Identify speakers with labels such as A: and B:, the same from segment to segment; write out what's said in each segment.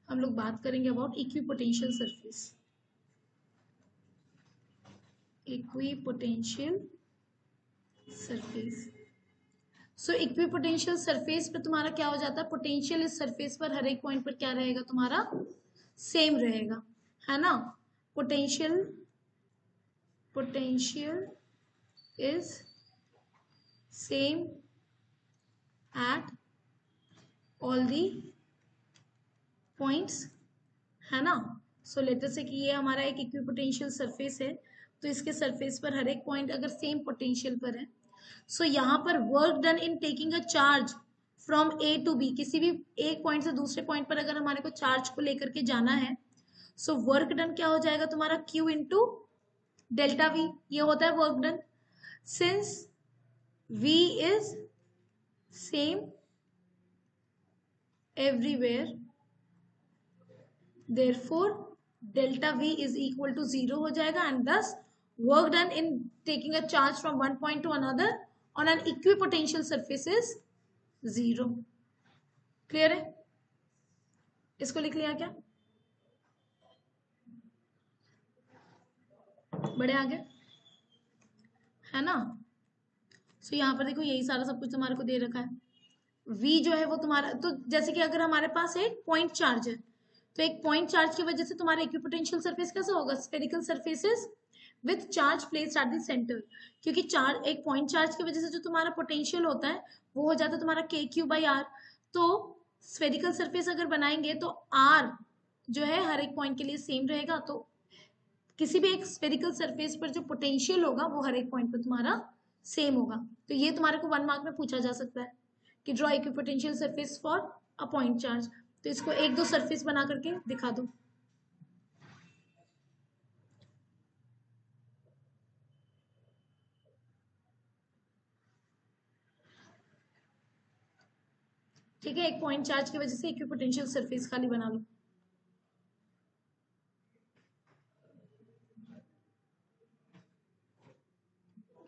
A: हम लोग बात करेंगे about equipotential surface. Equipotential surface. So equipotential surface पे तुम्हारा क्या हो जाता है, पोटेंशियल इस सरफेस पर हर एक पॉइंट पर क्या रहेगा तुम्हारा, सेम रहेगा, है ना। Potential is same at all the points, है ना। सो लेटर से कि ये हमारा एक इक्विपोटेंशियल सरफेस है, तो इसके सरफेस पर हर एक पॉइंट अगर सेम पोटेंशियल पर है, सो यहाँ पर work done in taking a charge from A to B, किसी भी एक पॉइंट से दूसरे पॉइंट पर अगर हमारे को चार्ज को लेकर के जाना है, सो वर्क डन क्या हो जाएगा तुम्हारा, Q इंटू डेल्टा वी, ये होता है work done. Since V is same everywhere, therefore delta V is equal to 0 हो जाएगा, and thus work done in taking a charge from one point to another on an equipotential surface is 0। Clear है, इसको लिख लिया क्या, बड़े आगे, है ना। सो यहाँ पर देखो यही सारा सब कुछ तुम्हारे को दे रखा है। V जो है वो तुम्हारा, तो जैसे कि अगर हमारे पास एक पॉइंट चार्ज है, तो एक पॉइंट चार्ज की वजह से तुम्हारा इक्विपोटेंशियल सरफेस कैसा होगा, spherical surfaces with charge placed at the centre, क्योंकि चार्ज, एक पॉइंट चार्ज की वजह से जो तुम्हारा पोटेंशियल होता है वो हो जाता है तुम्हारा KQ/R। तो स्फेरिकल सरफेस अगर बनाएंगे तो R जो है हर एक पॉइंट के लिए सेम रहेगा, तो किसी भी एक स्फेरिकल सरफेस पर जो पोटेंशियल होगा वो हर एक पॉइंट पर तुम्हारा सेम होगा। तो ये तुम्हारे को 1 मार्क में पूछा जा सकता है कि draw equipotential surface for a point charge. तो इसको एक दो सरफेस बना करके दिखा दो। ठीक है, एक पॉइंट चार्ज की वजह से इक्विपोटेंशियल सरफेस खाली बना लो।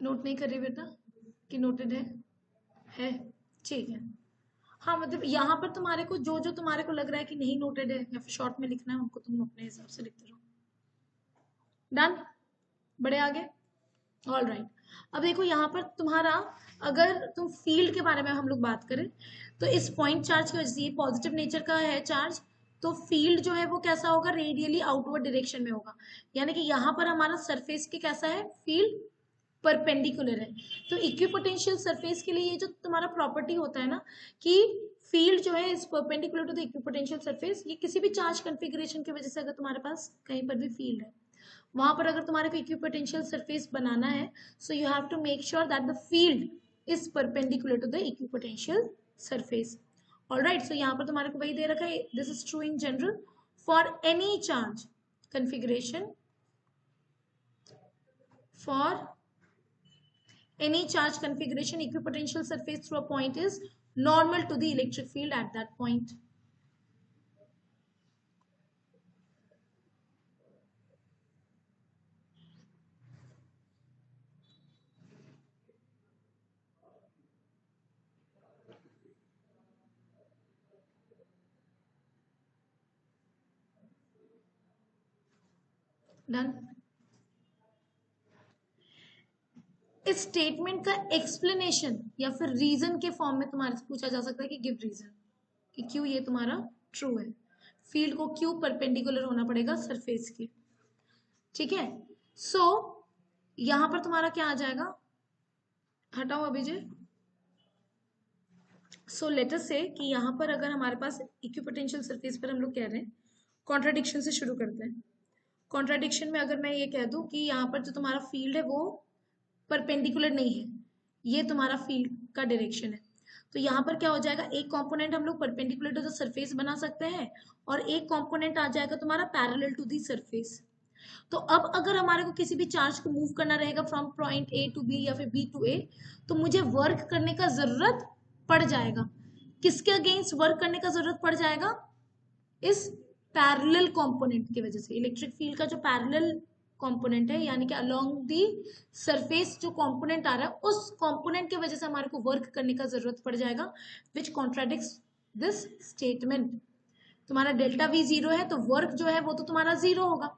A: नोट नहीं कर रही बेटा कि नोटेड है ठीक है। हाँ मतलब यहाँ पर तुम्हारे को जो जो तुम्हारे को लग रहा है कि नहीं नोटेड है या फिर शॉर्ट में लिखना है, उनको तुम अपने हिसाब से लिखते रहो। डन, बड़े आगे, ऑल राइट। अब देखो यहाँ पर तुम्हारा, अगर तुम फील्ड के बारे में हम लोग बात करें, तो इस पॉइंट चार्ज की वजह से, ये पॉजिटिव नेचर का है चार्ज, तो फील्ड जो है वो कैसा होगा, रेडियली आउटवर्ड डायरेक्शन में होगा। यानी कि यहाँ पर हमारा सरफेस के कैसा है, फील्ड परपेंडिकुलर है। तो इक्विपोटेंशियल सरफेस के लिए ये जो तुम्हारा प्रॉपर्टी होता है ना, कि फील्ड जो है इस perpendicular to the equipotential surface, ये किसी भी चार्ज कॉन्फ़िगरेशन की वजह से अगर तुम्हारे पास कहीं पर भी फील्ड है, वहां पर अगर तुम्हारे को इक्विपोटेंशियल सरफेस बनाना है, so you have to make sure that the field is perpendicular to the equipotential surface. Alright, so यहाँ पर तुम्हारे को वही दे रखा है, this is true in general for any charge configuration, for any charge configuration, equipotential surface through a point is normal to the electric field at that point. Done. इस statement का एक्सप्लेनेशन या फिर रीजन के form में तुम्हारे से पूछा जा सकता है कि गिव रीजन, कि क्यों ये तुम्हारा ट्रू है, फील्ड को क्यों परपेंडिकुलर होना पड़ेगा सरफेस के। ठीक है, सो यहां पर तुम्हारा क्या आ जाएगा, हटाओ अभिजय। सो लेट अस से कि यहाँ पर अगर हमारे पास इक्विपोटेंशियल सरफेस पर हम लोग कह रहे हैं, कॉन्ट्राडिक्शन से शुरू करते हैं। कॉन्ट्राडिक्शन में अगर मैं ये कह दूं कि यहाँ पर जो तुम्हारा फील्ड है वो परपेंडिकुलर नहीं है, ये तुम्हारा फील्ड का डायरेक्शन है, तो यहाँ पर क्या हो जाएगा, एक कंपोनेंट हम लोग परपेंडिकुलर टू द सरफेस बना सकते हैं और एक कंपोनेंट आ जाएगा तुम्हारा पैरेलल टू द सरफेस। तो अब अगर हमारे को किसी भी चार्ज को मूव करना रहेगा from point A to B या फिर B टू A, तो मुझे वर्क करने का जरूरत पड़ जाएगा, किसके अगेंस्ट वर्क करने का जरूरत पड़ जाएगा, इस पैरेलल कंपोनेंट की वजह से। इलेक्ट्रिक फील्ड का जो पैरेलल कंपोनेंट है, यानी कि अलोंग दी सरफेस जो कंपोनेंट आ रहा है, उस कंपोनेंट की वजह से हमारे को वर्क करने का जरूरत पड़ जाएगा, विच कॉन्ट्राडिक्ट्स दिस स्टेटमेंट। तुम्हारा डेल्टा वी जीरो है तो वर्क जो है वो तो तुम्हारा जीरो होगा,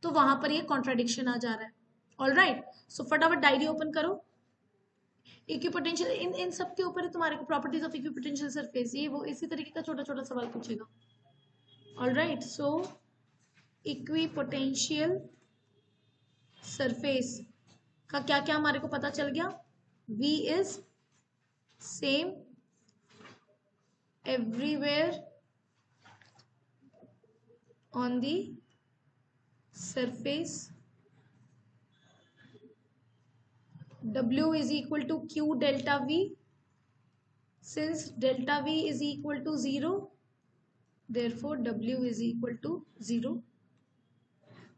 A: तो वहां पर ये कॉन्ट्राडिक्शन आ जा रहा है। ऑल राइट, सो फटाफट डायरी ओपन करो। इक्विपोटेंशियल इन सब के ऊपर है तुम्हारे को, प्रॉपर्टीज ऑफ इक्विपोटेंशियल सरफेस, ये वो इसी तरीके का छोटा छोटा सवाल पूछेगा। ऑल राइट, सो इक्विपोटेंशियल सरफेस का क्या क्या हमारे को पता चल गया। V is same everywhere on the surface, W is equal to Q delta V, since delta V is equal to 0, therefore W is equal to 0,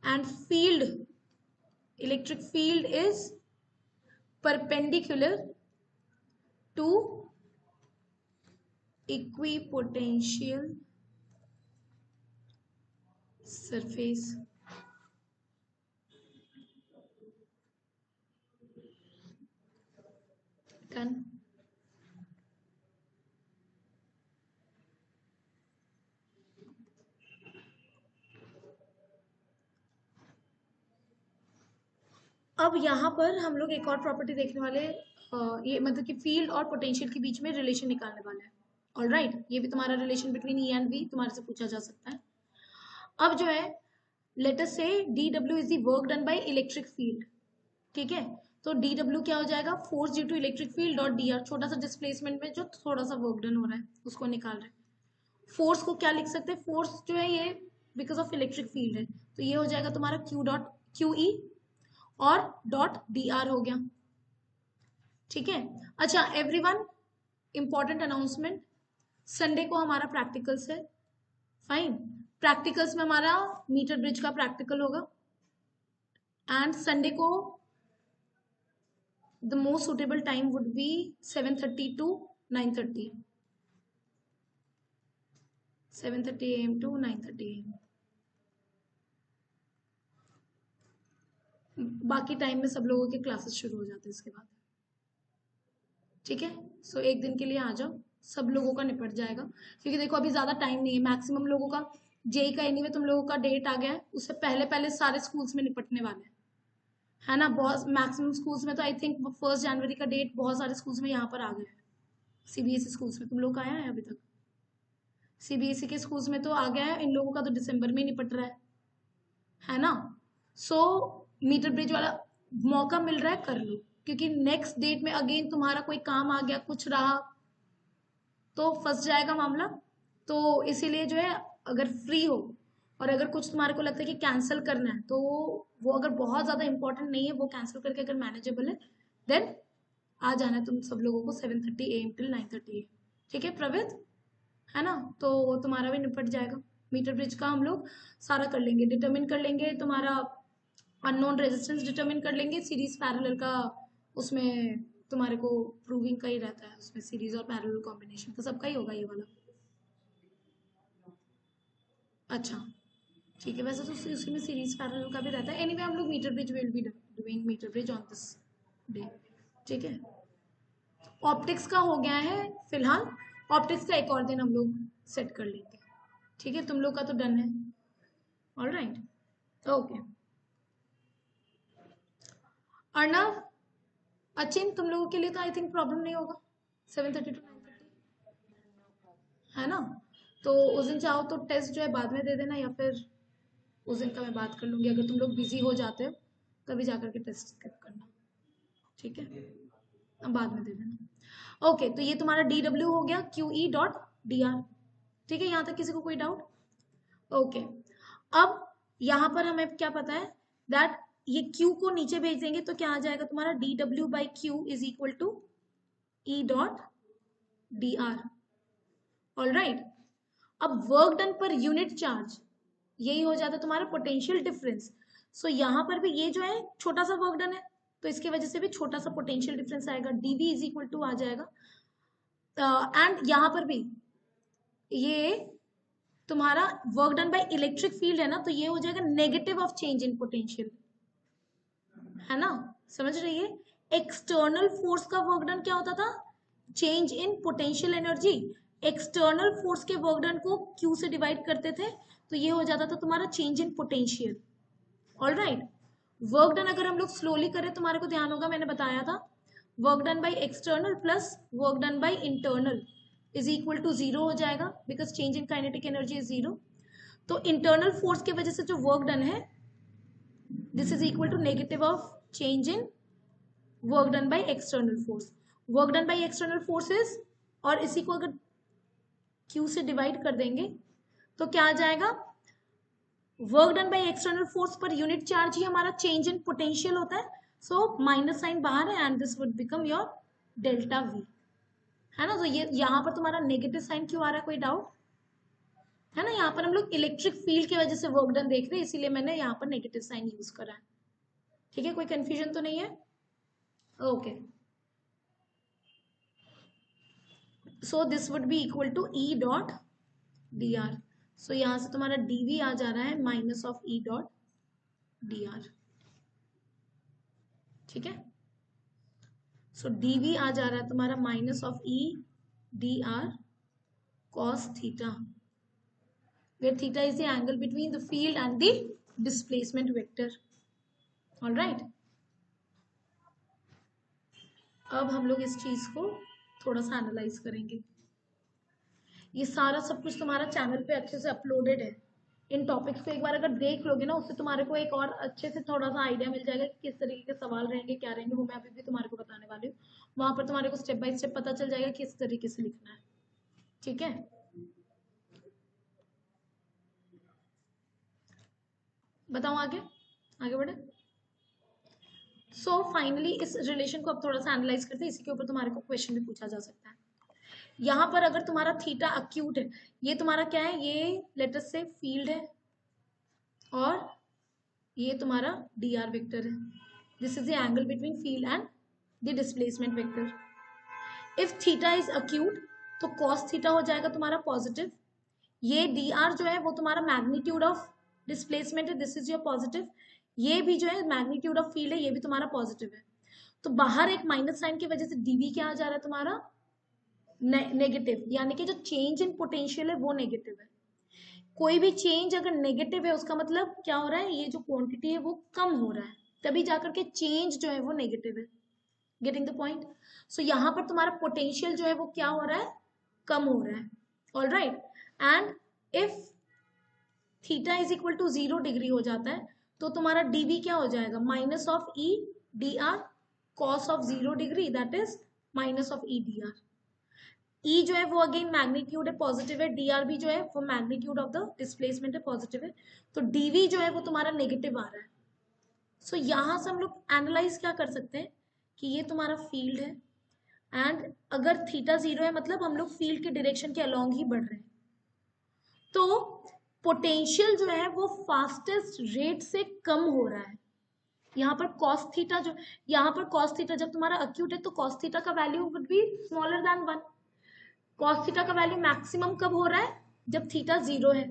A: and field, electric field is perpendicular to equipotential surface. Done. अब यहाँ पर हम लोग एक और property देखने वाले, ये मतलब कि फील्ड और पोटेंशियल के बीच में रिलेशन निकालने वाले हैं। ऑल राइट, ये भी तुम्हारा relation between E and V तुम्हारे से पूछा जा सकता है। अब जो है let us say D W is the work done by electric field, ठीक है, तो डी डब्ल्यू क्या हो जाएगा, force due to electric field dot D R, छोटा सा डिस्प्लेसमेंट में जो थोड़ा सा वर्क डन हो रहा है उसको निकाल रहे हैं। फोर्स को क्या लिख सकते हैं, फोर्स जो है ये बिकॉज ऑफ इलेक्ट्रिक फील्ड है, तो ये हो जाएगा तुम्हारा क्यू डॉट क्यू ई और डॉट डी आर हो गया, ठीक है। अच्छा एवरीवन, इंपॉर्टेंट अनाउंसमेंट, संडे को हमारा प्रैक्टिकल्स है, फाइन, प्रैक्टिकल्स में हमारा मीटर ब्रिज का प्रैक्टिकल होगा, एंड संडे को the most suitable time would be 7:30 to 9:30, 7:30 AM to 9:30 AM। बाकी टाइम में सब लोगों के क्लासेस शुरू हो जाते हैं इसके बाद, ठीक है। सो एक दिन के लिए आ जाओ, सब लोगों का निपट जाएगा, क्योंकि देखो अभी ज्यादा टाइम नहीं है, मैक्सिमम लोगों का जेई का एनीवे तुम लोगों का डेट आ गया है, उससे पहले पहले सारे स्कूल्स में निपटने वाले हैं, है ना। बहुत मैक्सिमम स्कूल्स में तो आई थिंक 1 जनवरी का डेट बहुत सारे स्कूल्स में यहाँ पर आ गया है। सीबीएसई स्कूल्स में तुम लोग का आया है अभी तक, सीबीएसई के स्कूल्स में तो आ गया है, इन लोगों का तो दिसंबर में निपट रहा है ना। सो मीटर ब्रिज वाला मौका मिल रहा है, कर लो, क्योंकि नेक्स्ट डेट में अगेन तुम्हारा कोई काम आ गया, कुछ रहा तो फंस जाएगा मामला। तो इसीलिए जो है अगर फ्री हो और अगर कुछ तुम्हारे को लगता है कि कैंसिल करना है, तो वो अगर बहुत ज्यादा इंपॉर्टेंट नहीं है, वो कैंसिल करके अगर मैनेजेबल है देन आ जाना तुम सब लोगों को 7:30 AM till 9:30 AM, ठीक है प्रवित, है ना। तो तुम्हारा भी निपट जाएगा, मीटर ब्रिज का हम लोग सारा कर लेंगे, डिटरमिन कर लेंगे, तुम्हारा अननोन रेजिस्टेंस डिटरमिन कर लेंगे, सीरीज पैरेलल का उसमें तुम्हारे को प्रूविंग का ही रहता है, उसमें सीरीज और पैरेलल कॉम्बिनेशन का सबका ही होगा ये वाला। अच्छा ठीक है, वैसे तो उसी में सीरीज पैरेलल का भी रहता है। एनीवे हम लोग meter bridge will be doing meter bridge on this day, ठीक है। ऑप्टिक्स का हो गया है फिलहाल, ऑप्टिक्स का एक और दिन हम लोग सेट कर लेंगे, ठीक है। तुम लोग का तो डन है, all right, okay. Arnav, Achin, तुम लोगों के लिए तो आई थिंक प्रॉब्लम नहीं होगा 7:30 to 9:30, है ना। तो उस दिन चाहो तो टेस्ट जो है बाद में दे देना, या फिर उस दिन का मैं बात कर लूंगी, अगर तुम लोग बिजी हो जाते हो तभी जाकर के टेस्ट स्किप करना, ठीक है, अब बाद में दे देना। ओके, तो ये तुम्हारा डी डब्ल्यू हो गया Q E dot D are, ठीक है। यहाँ तक किसी को कोई डाउट? ओके, अब यहाँ पर हमें क्या पता है दैट ये Q को नीचे भेज देंगे तो क्या आ जाएगा तुम्हारा D W by Q is equal to E dot D R, all right. अब वर्क डन पर यूनिट चार्ज, यही हो जाता है तुम्हारा पोटेंशियल डिफरेंस। सो यहाँ पर भी ये जो है छोटा सा वर्क डन है, तो इसकी वजह से भी छोटा सा पोटेंशियल डिफरेंस आएगा, डीवी इज इक्वल टू आ जाएगा, एंड यहाँ पर भी ये तुम्हारा work done by electric field है ना, तो ये हो जाएगा negative of change in potential, है ना, समझ रही है। एक्सटर्नल फोर्स का वर्क डन क्या होता था, change in potential energy, external force के वर्क डन को क्यू से डिवाइड करते थे तो ये हो जाता था तुम्हारा change in potential. All right, work done अगर हम लोग स्लोली करें, तुम्हारे को ध्यान होगा मैंने बताया था, work done by external plus work done by internal is equal to zero हो जाएगा, because change in kinetic energy is zero. तो इंटरनल फोर्स की वजह से जो वर्क डन है, this is equal to negative of change in work done by external force. Work done by external forces, और इसी को अगर Q से डिवाइड कर देंगे तो क्या आ जाएगा, work done by external force पर यूनिट चार्ज ही हमारा चेंज इन पोटेंशियल होता है, सो माइनस साइन बाहर है and this would become your delta V, है ना। तो ये यहाँ पर तुम्हारा नेगेटिव साइन क्यों आ रहा है, कोई डाउट है ना। यहाँ पर हम लोग इलेक्ट्रिक फील्ड की वजह से वर्क डन देख रहे हैं, इसीलिए मैंने यहाँ पर नेगेटिव साइन यूज करा है, ठीक है, कोई कंफ्यूजन तो नहीं है, okay. So this would be equal to E dot dr। So यहां से तुम्हारा dv आ जा रहा है minus of E dot dr, ठीक है। सो dv आ जा रहा है तुम्हारा minus of E dr cos theta, where theta is the angle between the field and the displacement vector, all right। अब हम लोग इस चीज को थोड़ा सा एनालाइज करेंगे। ये सारा सब कुछ तुम्हारा चैनल पे अच्छे से अपलोडेड है, इन टॉपिक्स को एक बार अगर देख लोगे ना, उससे तुम्हारे को एक और अच्छे से थोड़ा सा आइडिया मिल जाएगा कि किस तरीके के सवाल रहेंगे, क्या रहेंगे, वो मैं अभी भी तुम्हारे को बताने वाली हूँ। वहां पर तुम्हारे को स्टेप बाय स्टेप पता चल जाएगा किस तरीके से लिखना है, ठीक है। बताओ आगे, आगे बढ़े। सो फाइनली इस रिलेशन को अब थोड़ा सा एनालाइज करते हैं, इसी के ऊपर तुम्हारे को क्वेश्चन भी पूछा जा सकता है। यहाँ पर अगर तुम्हारा थीटा अक्यूट है, ये तुम्हारा क्या है, ये लेट अस से फील्ड है और ये तुम्हारा dr वेक्टर है, this is the angle between field and the displacement vector. If theta is acute तो cos थीटा हो जाएगा तुम्हारा पॉजिटिव, ये dr जो है वो तुम्हारा मैग्नीट्यूड ऑफ डिस्प्लेसमेंट है, दिस इज योर पॉजिटिव, ये भी जो है मैग्नीट्यूड ऑफ फील्ड है, ये भी तुम्हारा पॉजिटिव है। तो बाहर एक माइनस साइन की वजह से dv क्या आ जा रहा है तुम्हारा नेगेटिव, यानी कि जो चेंज इन पोटेंशियल है वो नेगेटिव है। कोई भी चेंज अगर नेगेटिव है उसका मतलब क्या हो रहा है, ये जो क्वांटिटी है वो कम हो रहा है, तभी जाकर के चेंज जो है वो नेगेटिव है। Getting the point. सो यहाँ पर तुम्हारा पोटेंशियल जो है वो क्या हो रहा है, कम हो रहा है, all right. And if theta is equal to 0 degree हो जाता है तो तुम्हारा dv क्या हो जाएगा, minus of E dr cos of 0 degree, that is minus of E dr। E जो है वो अगेन मैग्नीट्यूड है, पॉजिटिव है, dr भी जो है वो मैग्नीट्यूड ऑफ द डिस्प्लेसमेंट है, पॉजिटिव है, तो dv जो है वो तुम्हारा नेगेटिव आ रहा है। सो यहाँ से हम लोग एनालाइज क्या कर सकते हैं कि ये तुम्हारा फील्ड है एंड अगर थीटा 0 है मतलब हम लोग फील्ड के डायरेक्शन के अलोंग ही बढ़ रहे हैं, तो पोटेंशियल जो है वो फास्टेस्ट रेट से कम हो रहा है। यहाँ पर cos थीटा जो, यहाँ पर cos थीटा जब तुम्हारा अक्यूट है तो cos थीटा का value would be smaller than 1। cos theta का वैल्यू मैक्सिमम कब हो रहा है, जब थीटा 0 है।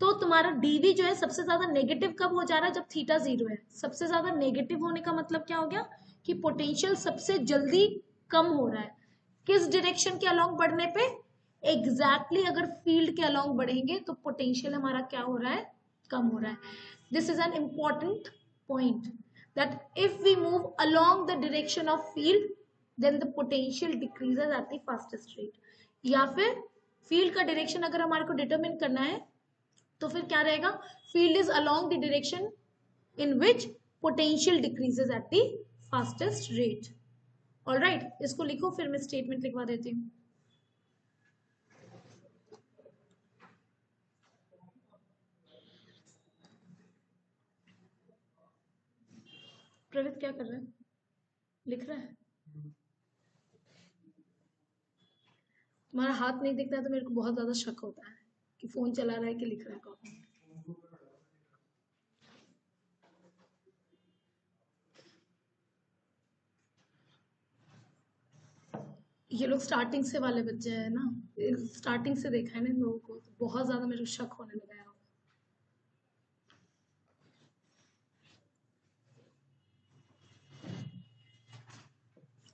A: तो तुम्हारा dv जो है सबसे ज्यादा नेगेटिव कब हो जा रहा है, जब थीटा 0 है। सबसे ज्यादा नेगेटिव होने का मतलब क्या हो गया कि पोटेंशियल सबसे जल्दी कम हो रहा है। किस डायरेक्शन के अलोंग बढ़ने पे, एग्जैक्टली अगर फील्ड के अलोंग बढ़ेंगे तो पोटेंशियल हमारा क्या हो रहा है, कम हो रहा है। This is an important point that if we move along the direction of field then the potential decreases at the fastest rate. या फिर फील्ड का डायरेक्शन अगर हमारे को डिटरमिन करना है तो फिर क्या रहेगा, field is along the direction in which potential decreases at the fastest rate. Alright, इसको लिखो, फिर मैं स्टेटमेंट लिखवा देती हूँ। प्रवित क्या कर रहा है, लिख रहा है। तुम्हारा हाथ नहीं दिखता है तो मेरे को बहुत ज्यादा शक होता है कि फोन चला रहा है कि लिख रहा है कॉपी। ये लोग स्टार्टिंग से वाले बच्चे हैं ना, स्टार्टिंग से देखा है ना इन लोगों को, तो बहुत ज्यादा मेरे को शक होने लगा है।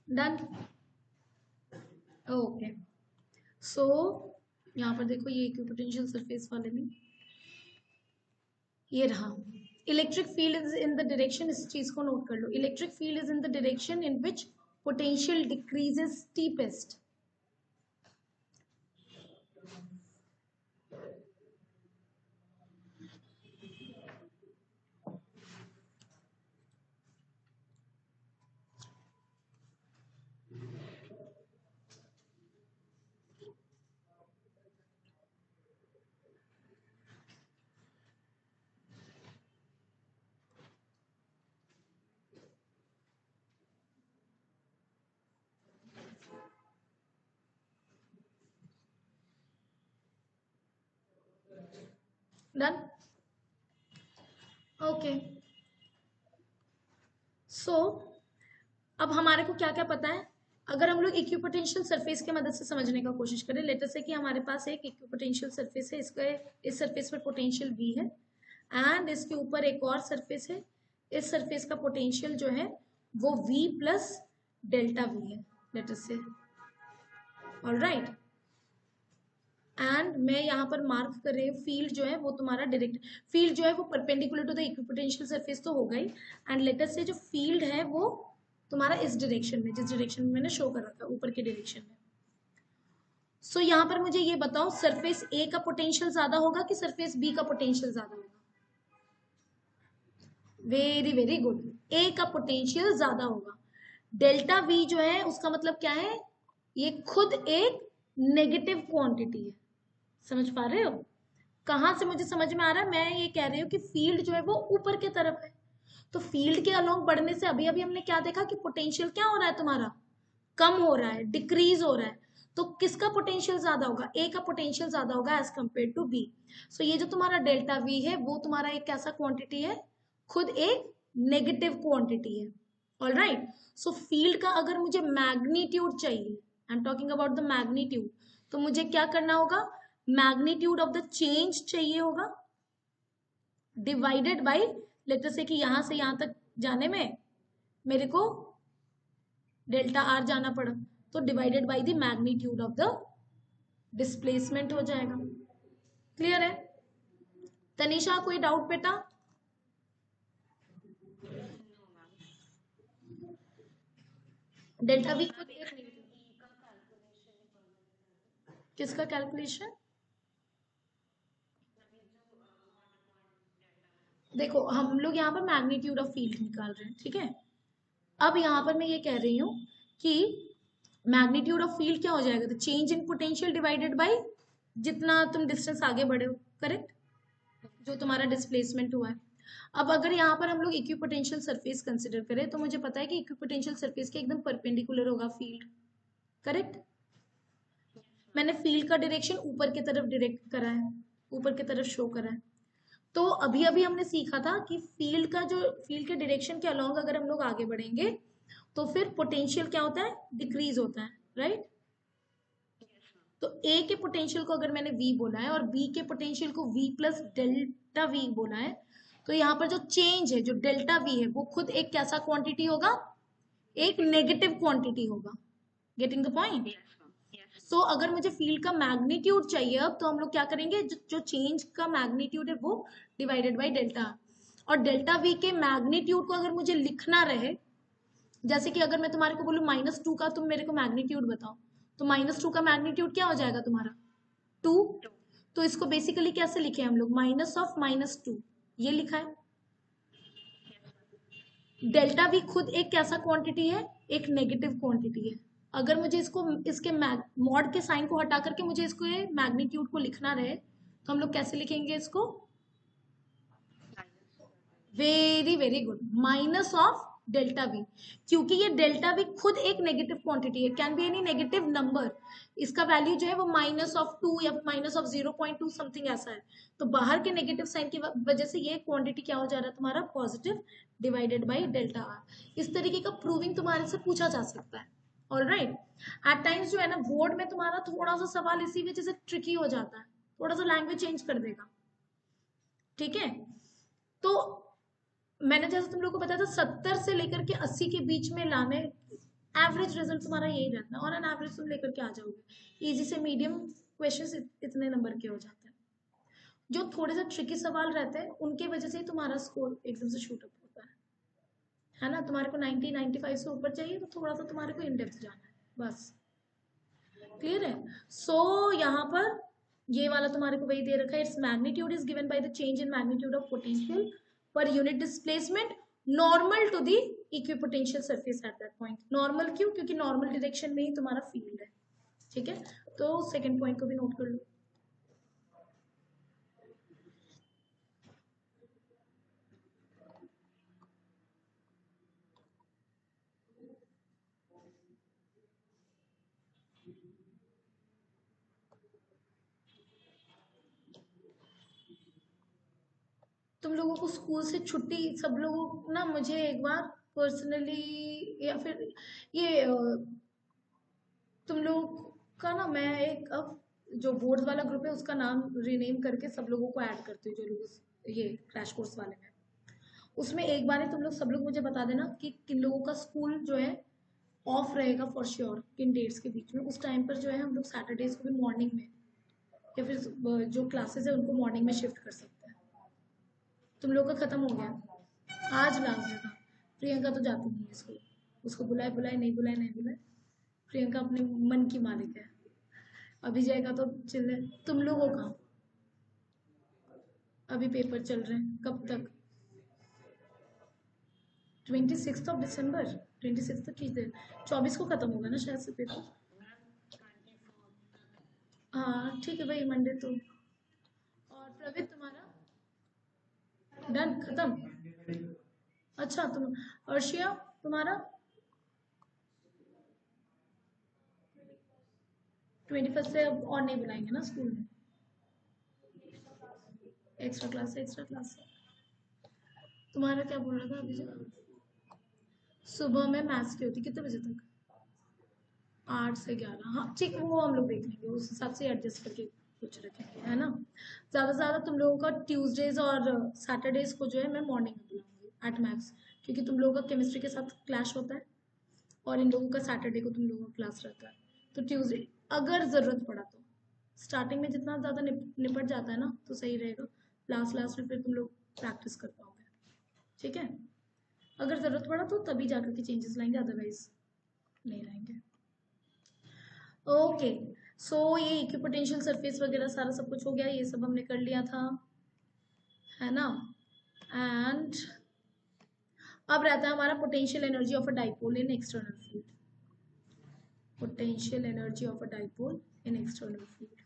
A: Done, okay. सो यहाँ पर देखो ये इक्विपोटेंशियल सरफेस वाले में ये रहा electric field is in the direction, इस चीज को नोट कर लो, electric field is in the direction in which potential decreases steepest. Done, okay. So अब हमारे को क्या क्या पता है, अगर हम लोग इक्विपोटेंशियल सरफेस की मदद से समझने का कोशिश करें, लेटर से कि हमारे पास एक इक्विपोटेंशियल सरफेस है, इसका इस सरफेस पर पोटेंशियल V है एंड इसके ऊपर एक और सरफेस है, इस सरफेस का पोटेंशियल जो है वो V प्लस डेल्टा V है, लेटर से, ऑलराइट। एंड मैं यहाँ पर मार्क कर रही हूँ फील्ड जो है वो तुम्हारा डायरेक्ट फील्ड जो है वो perpendicular to the equipotential surface तो हो गई, एंड लेटर से जो फील्ड है वो तुम्हारा इस डायरेक्शन में, जिस डायरेक्शन में मैंने शो कर रखा है ऊपर के डायरेक्शन में। सो यहाँ पर मुझे ये बताओ सरफेस ए का पोटेंशियल ज्यादा होगा कि सरफेस बी का पोटेंशियल ज्यादा होगा? वेरी वेरी गुड, ए का पोटेंशियल ज्यादा होगा। डेल्टा वी जो है उसका मतलब क्या है, ये खुद एक नेगेटिव क्वांटिटी है, समझ पा रहे हो? कहां से मुझे समझ में आ रहा है, मैं ये कह रही हूँ कि फील्ड जो है वो ऊपर की तरफ है, तो फील्ड के अलोंग बढ़ने से अभी अभी हमने क्या देखा कि पोटेंशियल क्या हो रहा है तुम्हारा, कम हो रहा है, डिक्रीज हो रहा है। तो किसका पोटेंशियल ज्यादा होगा, ए का पोटेंशियल ज्यादा होगा एज कंपेयर टू बी। सो ये जो तुम्हारा डेल्टा वी है वो तुम्हारा एक कैसा क्वांटिटी है, खुद एक नेगेटिव क्वांटिटी है, ऑलराइट। सो फील्ड का अगर मुझे मैग्नीट्यूड चाहिए, I am talking about the magnitude, तो मुझे क्या करना होगा, मैग्नीट्यूड ऑफ द चेंज चाहिए होगा डिवाइडेड बाय, लेटर से कि यहां से यहां तक जाने में मेरे को डेल्टा आर जाना पड़ा, तो divided by the magnitude of the displacement हो जाएगा। क्लियर है? तनिषा कोई डाउट बेटा? डेल्टा वी खुद एक किसका कैलकुलेशन, देखो हम लोग यहाँ पर मैग्नीट्यूड ऑफ फील्ड निकाल रहे हैं, ठीक है। अब यहाँ पर मैं ये कह रही हूँ कि मैग्नीट्यूड ऑफ फील्ड क्या हो जाएगा, तो change in potential divided by जितना तुम डिस्टेंस आगे बढ़े हो, करेक्ट, जो तुम्हारा डिस्प्लेसमेंट हुआ है। अब अगर यहाँ पर हम लोग इक्विपोटेंशियल सरफेस कंसिडर करें तो मुझे पता है कि इक्विपोटेंशियल सरफेस के एकदम परपेंडिकुलर होगा फील्ड, करेक्ट। मैंने फील्ड का डायरेक्शन ऊपर की तरफ डायरेक्ट करा है, ऊपर की तरफ शो करा है। तो अभी अभी हमने सीखा था कि फील्ड का जो फील्ड के डायरेक्शन के अलोंग अगर हम लोग आगे बढ़ेंगे तो फिर पोटेंशियल क्या होता है, डिक्रीज होता है, राइट। तो ए के पोटेंशियल को अगर मैंने v बोला है और बी के पोटेंशियल को v प्लस डेल्टा v बोला है, तो यहाँ पर जो चेंज है, जो डेल्टा v है, वो खुद एक कैसा क्वांटिटी होगा, एक नेगेटिव क्वांटिटी होगा। Getting the point? सो अगर मुझे फील्ड का मैग्नीट्यूड चाहिए अब, तो हम लोग क्या करेंगे, जो चेंज का मैग्नीट्यूड है वो डिवाइडेड बाय डेल्टा, और डेल्टा वी के मैग्नीट्यूड को अगर मुझे लिखना रहे, जैसे कि अगर मैं तुम्हारे को बोलूँ -2 का तुम मेरे को मैग्नीट्यूड बताओ, तो -2 का मैग्नीट्यूड क्या हो जाएगा तुम्हारा, 2। तो इसको बेसिकली कैसे लिखे हम लोग, माइनस ऑफ -2, ये लिखा है। डेल्टा वी खुद एक कैसा क्वांटिटी है, एक नेगेटिव क्वांटिटी है। अगर मुझे इसको इसके मॉड के साइन को हटा करके मुझे इसको मैग्नीट्यूड को लिखना रहे, तो हम लोग कैसे लिखेंगे इसको, very very good, minus of delta we, क्योंकि ये डेल्टा वी खुद एक नेगेटिव क्वांटिटी है, can be any negative number, इसका वैल्यू जो है वो -2 या -0.2 समथिंग ऐसा है, तो बाहर के नेगेटिव साइन की वजह से ये क्वांटिटी क्या हो जा रहा है तुम्हारा, positive divided by delta R. इस तरीके का प्रूविंग तुम्हारे से पूछा जा सकता है, ऑलराइट। एट टाइम्स जो है ना बोर्ड में तुम्हारा थोड़ा सा सवाल इसी वजह से ट्रिकी हो जाता है, थोड़ा सा लैंग्वेज चेंज कर देगा, ठीक है। तो मैंने जैसे तुम लोग को बताया था 70 से लेकर के 80 के बीच में लाने एवरेज रिजल्ट तुम्हारा यही रहता है, और एन एवरेज तुम लेकर के आ जाओगे। इजी से मीडियम क्वेश्चन इतने नंबर के हो जाते हैं। जो थोड़े से ट्रिकी सवाल रहते हैं उनके वजह से ही तुम्हारा स्कोर एकदम से शूट अप होता है ना। तुम्हारे को 90 95 से ऊपर चाहिए तो थोड़ा सा तुम्हारे को इन डेप्थ जाना है, बस। क्लियर है? सो यहाँ पर ये वाला तुम्हारे को वही दे रखा है, its magnitude is given by the change in magnitude of potential per unit displacement normal to the equipotential surface at that point. Normal क्यों? क्योंकि नॉर्मल डायरेक्शन में ही तुम्हारा फील्ड है। ठीक है, तो सेकंड पॉइंट को भी नोट कर लो। तुम लोगों को स्कूल से छुट्टी सब लोगों को ना, मुझे एक बार पर्सनली या फिर ये तुम लोग का ना, मैं एक अब जो बोर्ड वाला ग्रुप है उसका नाम रीनेम करके सब लोगों को ऐड करती हूँ, जो लोग ये क्रैश कोर्स वाले हैं उसमें। एक बार ही तुम लोग सब लोग मुझे बता देना कि किन लोगों का स्कूल जो है ऑफ रहेगा फॉर श्योर, किन डेट्स के बीच में। उस टाइम पर जो है हम लोग सैटरडेज को भी मॉर्निंग में या फिर जो क्लासेस है उनको मॉर्निंग में शिफ्ट कर सकते हैं। तुम लोग का खत्म हो गया आज लास्ट डे था। प्रियंका तो जाती नहीं है स्कूल, उसको बुलाए बुलाए नहीं बुलाए नहीं बुलाए, प्रियंका अपने मन की मालिक है। अभी जाएगा तो चिल्ले। तुम लोगों का अभी पेपर चल रहे हैं, कब तक? 26 ऑफ दिसंबर, 26 तक की देर, 24 को खत्म होगा ना शायद से पेपर। हाँ ठीक है भाई, मंडे तो। और प्रवीत तुम्हारा डन खत्म? अच्छा, तुम अर्शिया तुम्हारा 21 से अब और नहीं बुलाएंगे ना स्कूल में? एक्स्ट्रा क्लास है, एक्स्ट्रा क्लास है। तुम्हारा क्या बोल रहा था अभी? सुबह में मैथ्स की होती कितने बजे तक? 8 से 11, हाँ ठीक, वो हम लोग देख लेंगे, उस हिसाब से एडजस्ट करके कुछ रखेंगे, है ना। ज़्यादा से ज़्यादा तुम लोगों का ट्यूसडेज और सैटरडेज को जो है मैं मॉर्निंग में बुलाऊंगी एट मैक्स, क्योंकि तुम लोगों का केमिस्ट्री के साथ क्लैश होता है और इन लोगों का सैटरडे को तुम लोगों का क्लास रहता है। तो ट्यूसडे अगर ज़रूरत पड़ा तो, स्टार्टिंग में जितना ज़्यादा निपट जाता है ना तो सही रहेगा, लास्ट लास्ट में फिर तुम लोग प्रैक्टिस कर पाओगे। ठीक है, अगर ज़रूरत पड़ा तो तभी जाकर के चेंजेस लाएंगे, अदरवाइज नहीं लाएंगे। ओके, सो ये इक्विपोटेंशियल सरफेस वगैरह सारा सब कुछ हो गया, ये सब हमने कर लिया था, है ना। एंड अब रहता है हमारा potential energy of a dipole in external field. Potential energy of a dipole in external field.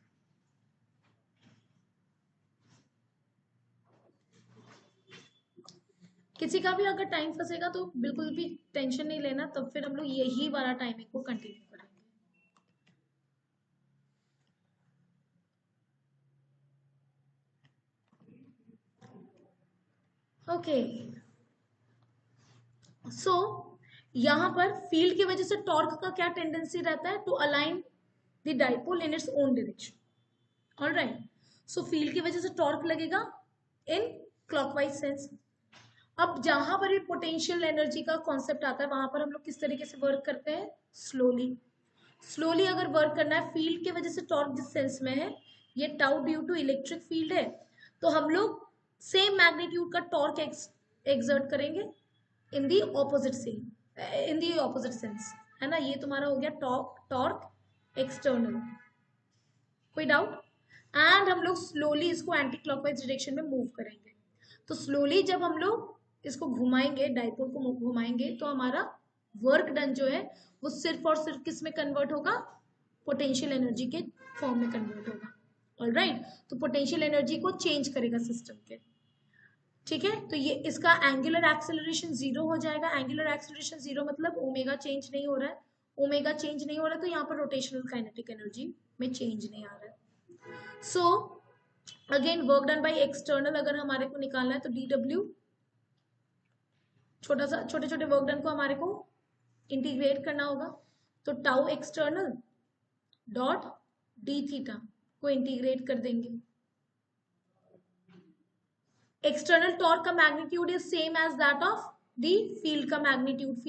A: किसी का भी अगर टाइम फंसेगा तो बिल्कुल भी टेंशन नहीं लेना, तब फिर हम लोग यही वाला टाइमिंग को कंटिन्यू करेंगे। ओके, सो यहां पर फील्ड की वजह से टॉर्क का क्या टेंडेंसी रहता है? To align the dipole in its own direction. All right, so field की वजह से टॉर्क लगेगा इन क्लॉकवाइज सेंस। अब जहां पर भी पोटेंशियल एनर्जी का कॉन्सेप्ट आता है वहां पर हम लोग किस तरीके से वर्क करते हैं? स्लोली। स्लोली अगर वर्क करना है, फील्ड की वजह से टॉर्क जिस सेंस में है, ये tau due to electric field है, तो हम लोग सेम मैग्नीट्यूड का टॉर्क एक्सर्ट करेंगे in the opposite in the opposite sense, है ना। ये तुम्हारा हो गया टॉर्क एक्सटर्नल। कोई डाउट? एंड हम लोग स्लोली इसको एंटी क्लॉकवाइज डायरेक्शन में मूव करेंगे। तो स्लोली जब हम लोग इसको घुमाएंगे, डाइपोल को घुमाएंगे, तो हमारा वर्क डन जो है वो सिर्फ और सिर्फ किस में कन्वर्ट होगा? पोटेंशियल एनर्जी के फॉर्म में कन्वर्ट होगा। ऑलराइट, तो पोटेंशियल एनर्जी को चेंज करेगा सिस्टम के। ठीक है, तो ये इसका एंगुलर एक्सेलरेशन 0 हो जाएगा। एंगुलर एक्सेलरेशन 0 मतलब ओमेगा चेंज नहीं हो रहा है। ओमेगा चेंज नहीं हो रहा है तो यहाँ पर रोटेशनल काइनेटिक एनर्जी में चेंज नहीं आ रहा है। So again work done by external अगर हमारे को निकालना है तो DW, छोटे छोटे वर्क डन को हमारे को इंटीग्रेट करना होगा, तो tau external dot d theta को इंटीग्रेट कर देंगे। एक्सटर्नल टॉर्क का magnitude is same as that of the field का मैग्नीट्यूड,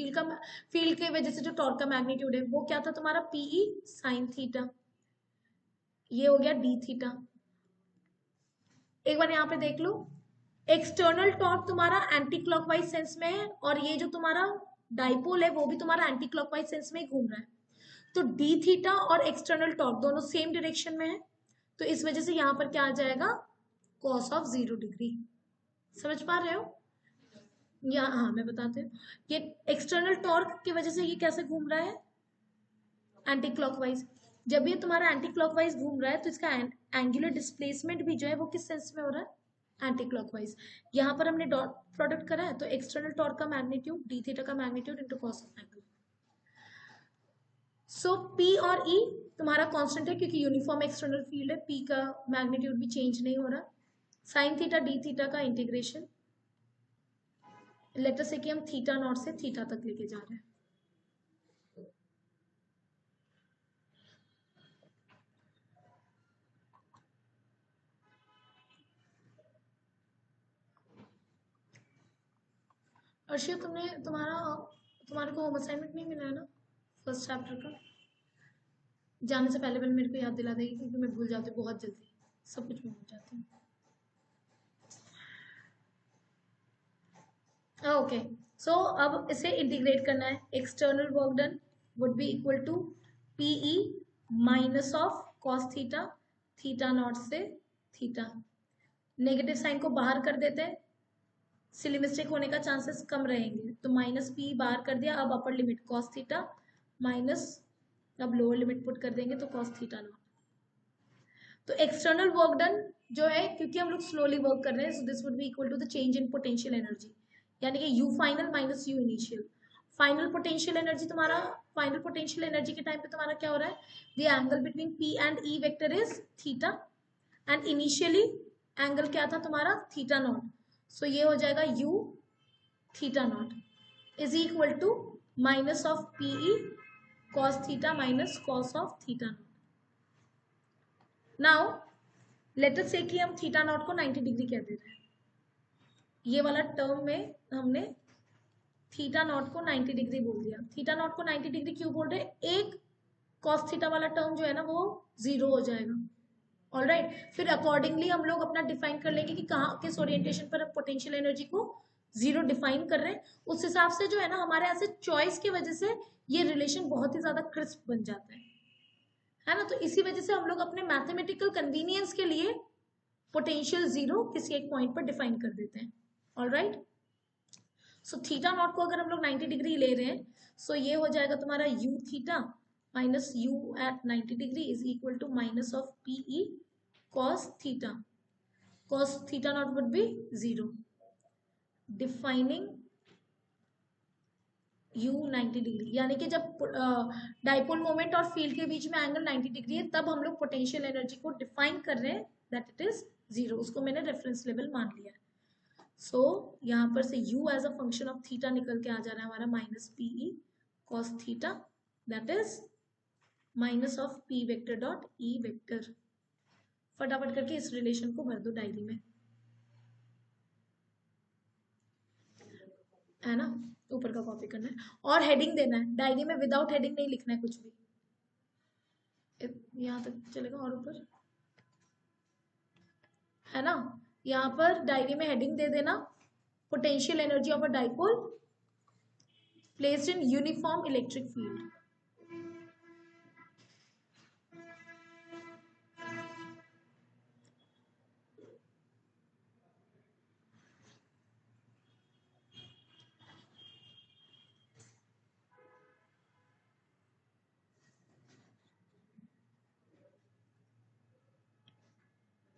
A: फील्ड के वजह से जो टॉर्क का मैग्नीट्यूड है वो क्या था तुम्हारा पीई साइन थीटा, ये हो गया डी थीटा। एक बार यहाँ पे देख लो, एक्सटर्नल टॉर्क तुम्हारा एंटी क्लॉकवाइज सेंस में है और ये जो तुम्हारा डाइपोल है वो भी तुम्हारा एंटी क्लॉकवाइज सेंस में ही घूम रहा है, तो डी थीटा और एक्सटर्नल टॉर्क दोनों सेम डायरेक्शन में है, तो इस वजह से यहाँ पर क्या आ जाएगा cos ऑफ 0 डिग्री। समझ पा रहे हो? या हाँ मैं बताती हूँ, ये एक्सटर्नल टॉर्क की वजह से ये कैसे घूम रहा है एंटी क्लॉकवाइज। जब ये तुम्हारा एंटी क्लॉकवाइज घूम रहा है तो इसका एंगुलर डिस्प्लेसमेंट भी जो है वो किस सेंस में हो रहा है एंटी क्लॉकवाइज। यहाँ पर हमने डॉट प्रोडक्ट करा है तो एक्सटर्नल टॉर्क का मैग्नीट्यूड डी थीटा का magnitude into cos of angle. So P और ई तुम्हारा कांस्टेंट है क्योंकि यूनिफॉर्म एक्सटर्नल फील्ड है, पी का मैग्नीट्यूड भी चेंज नहीं हो रहा। साइन थीटा डी थीटा का इंटीग्रेशन, लेटर से कि हम थीटा नॉट से थीटा तक लेके जा रहे हैं। अर्शिया तुम्हारे को होम असाइनमेंट नहीं मिला है ना फर्स्ट चैप्टर का? जाने से पहले मेरे को याद दिला देगी क्योंकि मैं भूल जाती हूँ बहुत जल्दी, सब कुछ मैं भूल जाती हूँ। ओके सो अब इसे इंटीग्रेट करना है। External work done would be equal to PE minus of cos theta, theta naught से थीटा। नेगेटिव साइन को बाहर कर देते हैं, सिली मिस्टेक होने का चांसेस कम रहेंगे, तो माइनस पी बाहर कर दिया। अब upper limit cos theta minus, अब लोअर लिमिट पुट कर देंगे तो कॉस थीटा नॉट। तो एक्सटर्नल वर्क डन जो है, क्योंकि हम लोग स्लोली वर्क कर रहे हैं, so this would be equal to the change in potential energy, यानी कि U final minus U initial. Final potential energy तुम्हारा, फाइनल पोटेंशियल एनर्जी के टाइम पे तुम्हारा क्या हो रहा है, the angle between P and E vector is theta and initially angle क्या था तुम्हारा थीटा नॉट, सो ये हो जाएगा U theta naught is equal to minus of PE cos theta minus cos of theta naught. Now let us से कि हम theta naught को 90 डिग्री कह दे रहे हैं, ये वाला टर्म में हमने थीटा नॉट को 90 डिग्री बोल दिया। थीटा नॉट को 90 डिग्री क्यों बोल रहे हैं, एक कॉस थीटा वाला टर्म जो है ना वो 0 हो जाएगा। ऑलराइट, फिर अकॉर्डिंगली हम लोग अपना डिफाइन कर लेंगे कि कहाँ किस ओरिएंटेशन पर हम पोटेंशियल एनर्जी को 0 डिफाइन कर रहे हैं, उस हिसाब से जो है ना हमारे ऐसे चॉइस की वजह से ये रिलेशन बहुत ही ज्यादा क्रिस्प बन जाता है ना। तो इसी वजह से हम लोग अपने मैथमेटिकल कन्वीनियंस के लिए पोटेंशियल 0 किसी एक पॉइंट पर डिफाइन कर देते हैं। ऑलराइट, सो थीटा नॉट को अगर हम लोग 90 डिग्री ले रहे हैं, सो ये हो जाएगा तुम्हारा U theta minus U at 90 degree is equal to minus of PE cos theta, cos theta naught would be 0, defining u 90 degree, यानी कि जब डाइपोल मोमेंट और फील्ड के बीच में एंगल 90 डिग्री है तब हम लोग पोटेंशियल एनर्जी को डिफाइन कर रहे हैं दैट इट इज 0, उसको मैंने रेफरेंस लेवल मान लिया है। सो यहाँ पर से u as a function of theta निकल के आ जा रहा है हमारा minus PE cos theta that is minus of p vector dot e vector. फटाफट करके इस रिलेशन को भर दो डायरी में, है ना, ऊपर का कॉपी करना है और हेडिंग देना है डायरी में, विदाउट हेडिंग नहीं लिखना है कुछ भी। यहाँ तक चलेगा और ऊपर, है ना। यहाँ पर डायरी में हेडिंग दे देना, potential energy of a dipole placed in uniform electric field.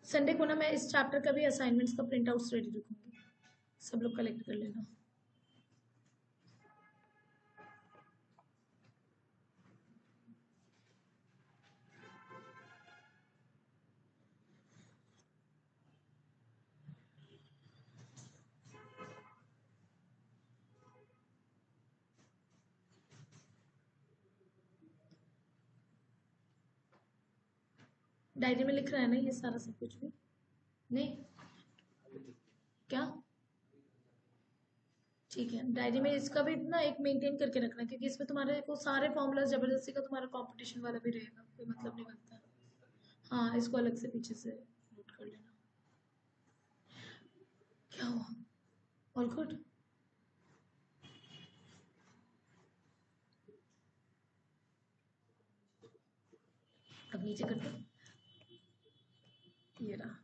A: Sunday को ना मैं इस चैप्टर का भी असाइनमेंट्स का प्रिंट आउट्स रेडी रखूंगी, सब लोग कलेक्ट कर लेना। डायरी में लिख रहा है ना ये सारा सब कुछ भी नहीं क्या? ठीक। ठीक है, डायरी में इसका भी ना एक मेंटेन करके रखना, क्योंकि इसमें तुम्हारे को सारे फॉर्मूला जबरदस्ती का तुम्हारा कंपटीशन वाला भी रहेगा, कोई मतलब नहीं बनता। हाँ, इसको अलग से पीछे से नोट कर लेना। क्या हुआ? All good? अब नीचे कर दो, ये रहा।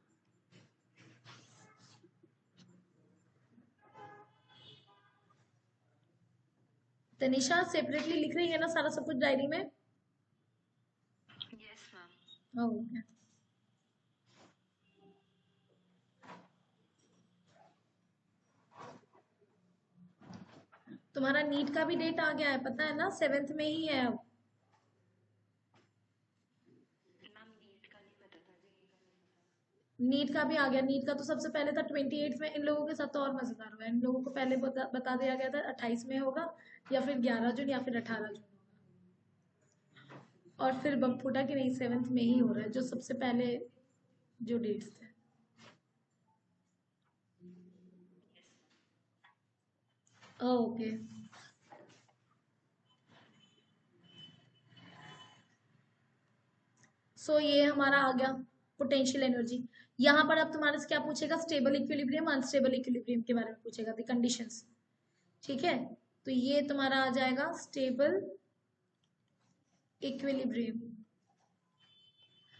A: तनिषा सेपरेटली लिख रही है ना सारा सब कुछ डायरी में?
B: Yes ma'am.
A: ओके। तुम्हारा नीट का भी डेट आ गया है, पता है ना? 7th में ही है अब।
B: मैम नीट का नहीं पता था जी।
A: नीट का भी आ गया। नीट का तो सबसे पहले था 28 में। इन लोगों के साथ तो और मजेदार हुआ है, इन लोगों को पहले बता दिया गया था 28 में होगा, या फिर 11 जून या फिर 18 जून होगा, और फिर बम फूटा कि नहीं 7th में ही हो रहा है, जो सबसे पहले जो डेट्स थे। ओके, सो ये हमारा आ गया पोटेंशियल एनर्जी। यहाँ पर अब तुम्हारे से क्या पूछेगा? स्टेबल इक्विलिब्रियम, अनस्टेबल इक्विलिब्रियम के बारे में पूछेगा, द कंडीशंस। ठीक है, तो ये तुम्हारा आ जाएगा स्टेबल इक्विलिब्रियम।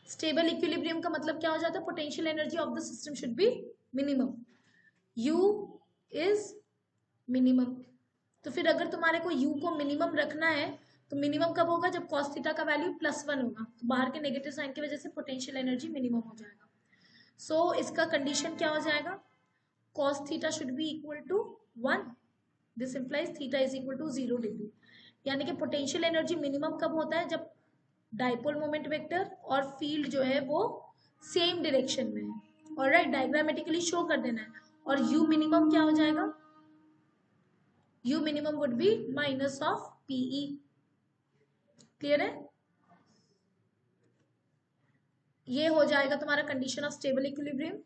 A: स्टेबल इक्विलिब्रियम का मतलब क्या हो जाता है? Potential energy of the system should be minimum, U is minimum. तो फिर अगर तुम्हारे को U को मिनिमम रखना है तो मिनिमम कब होगा? जब cos थीटा का वैल्यू +1 होगा, तो बाहर के नेगेटिव साइन की वजह से पोटेंशियल एनर्जी मिनिमम हो जाएगा। सो इसका कंडीशन क्या हो जाएगा? cos theta should be equal to 1, this implies theta is equal to 0 degree. यानी कि पोटेंशियल एनर्जी मिनिमम कब होता है? जब डाइपोल मोमेंट वेक्टर और फील्ड जो है वो सेम डायरेक्शन में है। ऑलराइट, डायग्रामेटिकली शो कर देना है। और U मिनिमम क्या हो जाएगा? U minimum would be minus of PE। Clear है? ये हो जाएगा तुम्हारा कंडीशन ऑफ स्टेबल इक्विलिब्रियम।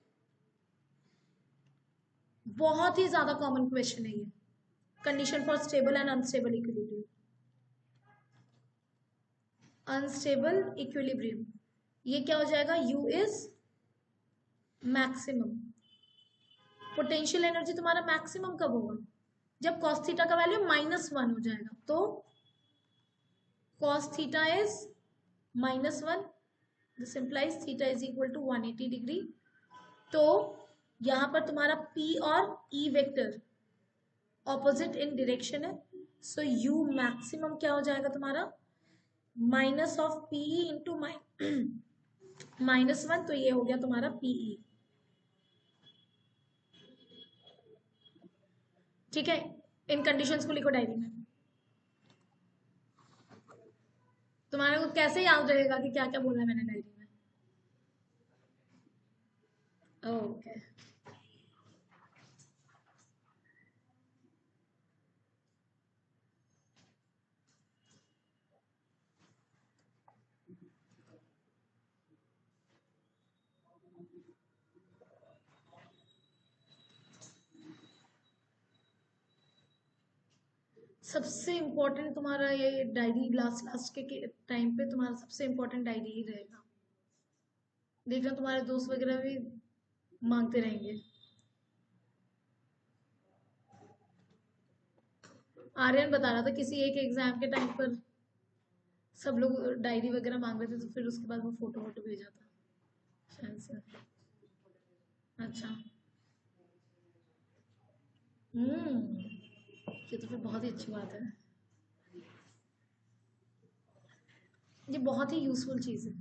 A: बहुत ही ज्यादा कॉमन क्वेश्चन है ये, condition for stable and unstable equilibrium. Unstable equilibrium ये क्या हो जाएगा? U is maximum. Potential energy तुम्हारा मैक्सिमम कब होगा? जब cos थीटा का वैल्यू -1 हो जाएगा। तो cos theta is -1, this implies theta is equal to 180 degree. तो यहां पर तुम्हारा P और E vector opposite in direction है, सो U मैक्सिमम क्या हो जाएगा तुम्हारा? माइनस ऑफ PE इंटू -1, तो ये हो गया तुम्हारा PE। ठीक है, इन कंडीशंस को लिखो डायरी में। तुम्हारे को कैसे याद रहेगा कि क्या क्या बोला मैंने डायरी में? ओके, सबसे इम्पोर्टेंट तुम्हारा ये डायरी लास्ट के टाइम पे तुम्हारा सबसे इम्पोर्टेंट डायरी ही रहेगा। देखना तुम्हारे दोस्त वगैरह भी मांगते रहेंगे। आर्यन बता रहा था किसी एक एग्जाम के टाइम पर सब लोग डायरी वगैरह मांग रहे थे, तो फिर उसके बाद वो फोटो वोटो भेजा था शायद से। अच्छा, ये तो फिर बहुत ही अच्छी बात है। ये बहुत ही यूजफुल चीज़ है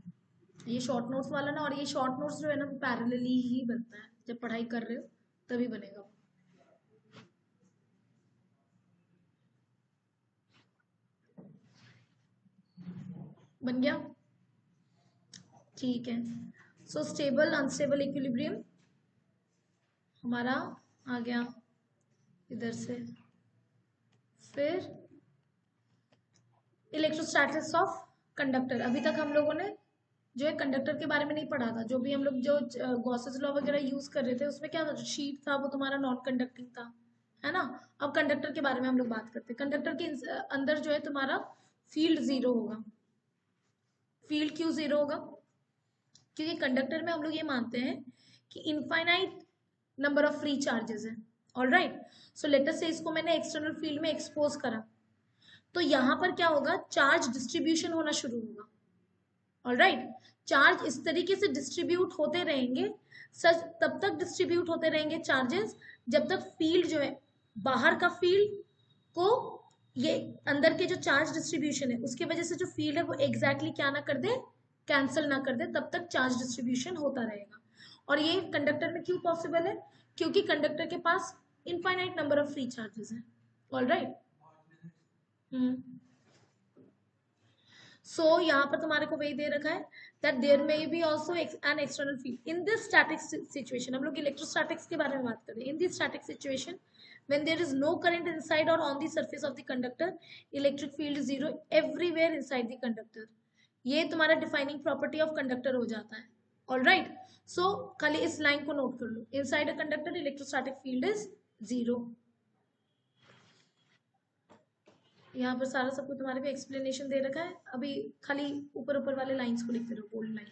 A: ये शॉर्ट नोट्स वाला ना। और ये शॉर्ट नोट्स जो है ना पैरेलली ही बनता है, जब पढ़ाई कर रहे हो तभी बनेगा। बन गया? ठीक है, सो स्टेबल अनस्टेबल इक्विलिब्रियम हमारा आ गया इधर से। फिर इलेक्ट्रोस्टैटिक्स ऑफ कंडक्टर। अभी तक हम लोगों ने जो है कंडक्टर के बारे में नहीं पढ़ा था। जो भी हम लोग जो गॉसेस लॉ वगैरह यूज कर रहे थे उसमें क्या था? जो शीट था वो तुम्हारा नॉन कंडक्टिंग था, है ना। अब कंडक्टर के बारे में हम लोग बात करते हैं। कंडक्टर के अंदर जो है तुम्हारा फील्ड 0 होगा। फील्ड क्यों 0 होगा? क्योंकि कंडक्टर में हम लोग ये मानते हैं कि infinite number of free charges है। ऑलराइट, सो लेट अस से इसको मैंने एक्सटर्नल फील्ड में एक्सपोज करा, तो यहां पर क्या होगा, चार्ज डिस्ट्रीब्यूशन होना शुरू होगा। ऑलराइट, चार्ज इस तरीके से डिस्ट्रीब्यूट होते रहेंगे, सच तब तक डिस्ट्रीब्यूट होते रहेंगे चार्जेस जब तक फील्ड जो है, बाहर का फील्ड को ये अंदर के जो चार्ज डिस्ट्रीब्यूशन है उसकी वजह से जो फील्ड है वो एग्जैक्टली क्या ना कर दे, कैंसिल ना कर दे, तब तक चार्ज डिस्ट्रीब्यूशन होता रहेगा। और ये कंडक्टर में क्यों पॉसिबल है? क्योंकि कंडक्टर के पास infinite number of free charges है। ऑलराइट, सो यहाँ पर तुम्हारे को वही दे रखा है that there may be also an external field in this static situation। हम लोग इलेक्ट्रोस्टैटिक्स के बारे में बात कर रहे हैं। in this static situation when there is no current inside or on the surface of the conductor, electric field is 0 everywhere inside the conductor। ये तुम्हारा डिफाइनिंग प्रॉपर्टी ऑफ कंडक्टर हो जाता है। ऑल राइट, सो खाली इस लाइन को note कर लो, inside a conductor electrostatic field is 0। यहाँ पर सारा सब कुछ तुम्हारे को एक्सप्लेनेशन दे रखा है, अभी खाली ऊपर ऊपर वाले लाइंस को लिखते रहो, बोल्ड लाइन।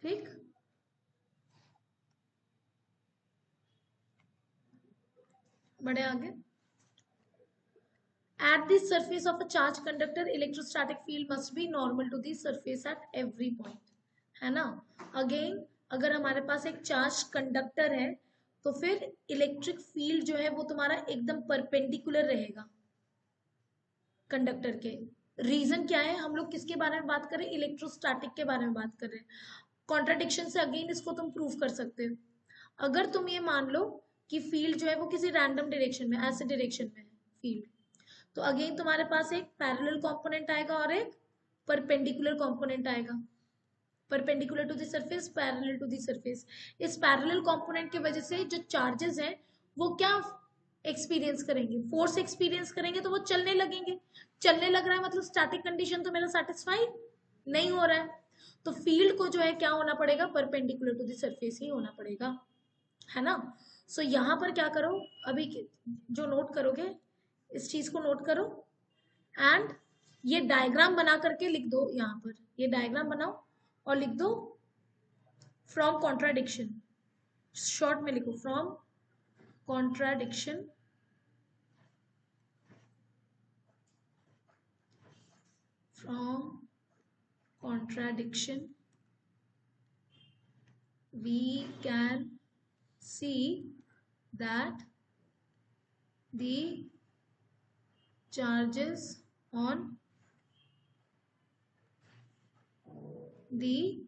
A: ठीक, बढ़े आगे। At the surface of a charged conductor, electrostatic field must be normal to the surface at every point, है ना। अगेन अगर हमारे पास एक चार्ज कंडक्टर है तो फिर इलेक्ट्रिक फील्ड जो है वो तुम्हारा एकदम परपेंडिकुलर रहेगा कंडक्टर के। रीजन क्या है, हम लोग किसके बारे में बात कर रहे हैं, इलेक्ट्रोस्टैटिक के बारे में बात कर रहे हैं। कॉन्ट्राडिक्शन से अगेन इसको तुम प्रूव कर सकते हो। अगर तुम ये मान लो कि फील्ड जो है वो किसी रैंडम डायरेक्शन में, ऐसे डायरेक्शन में है फील्ड, तो अगेन तुम्हारे पास एक पैरेलल कंपोनेंट आएगा और एक परपेंडिकुलर कंपोनेंट आएगा। Perpendicular to the surface, parallel to the surface. इस पैरेलल कंपोनेंट की वजह से जो चार्जेस हैं वो क्या एक्सपीरियंस करेंगे, फोर्स एक्सपीरियंस करेंगे, तो वो चलने लगेंगे। चलने लग रहा है मतलब स्टैटिक कंडीशन तो मेरा सेटिस्फाई नहीं हो रहा है, तो फील्ड को जो है क्या होना पड़ेगा, परपेंडिकुलर टू द सरफेस ही होना पड़ेगा, है ना। सो यहाँ पर क्या करो, अभी जो नोट करोगे इस चीज को नोट करो एंड ये डायग्राम बना करके लिख दो। यहाँ पर ये डायग्राम बनाओ और लिख दो फ्रॉम कॉन्ट्राडिक्शन, शॉर्ट में लिखो from contradiction we can see that the charges on the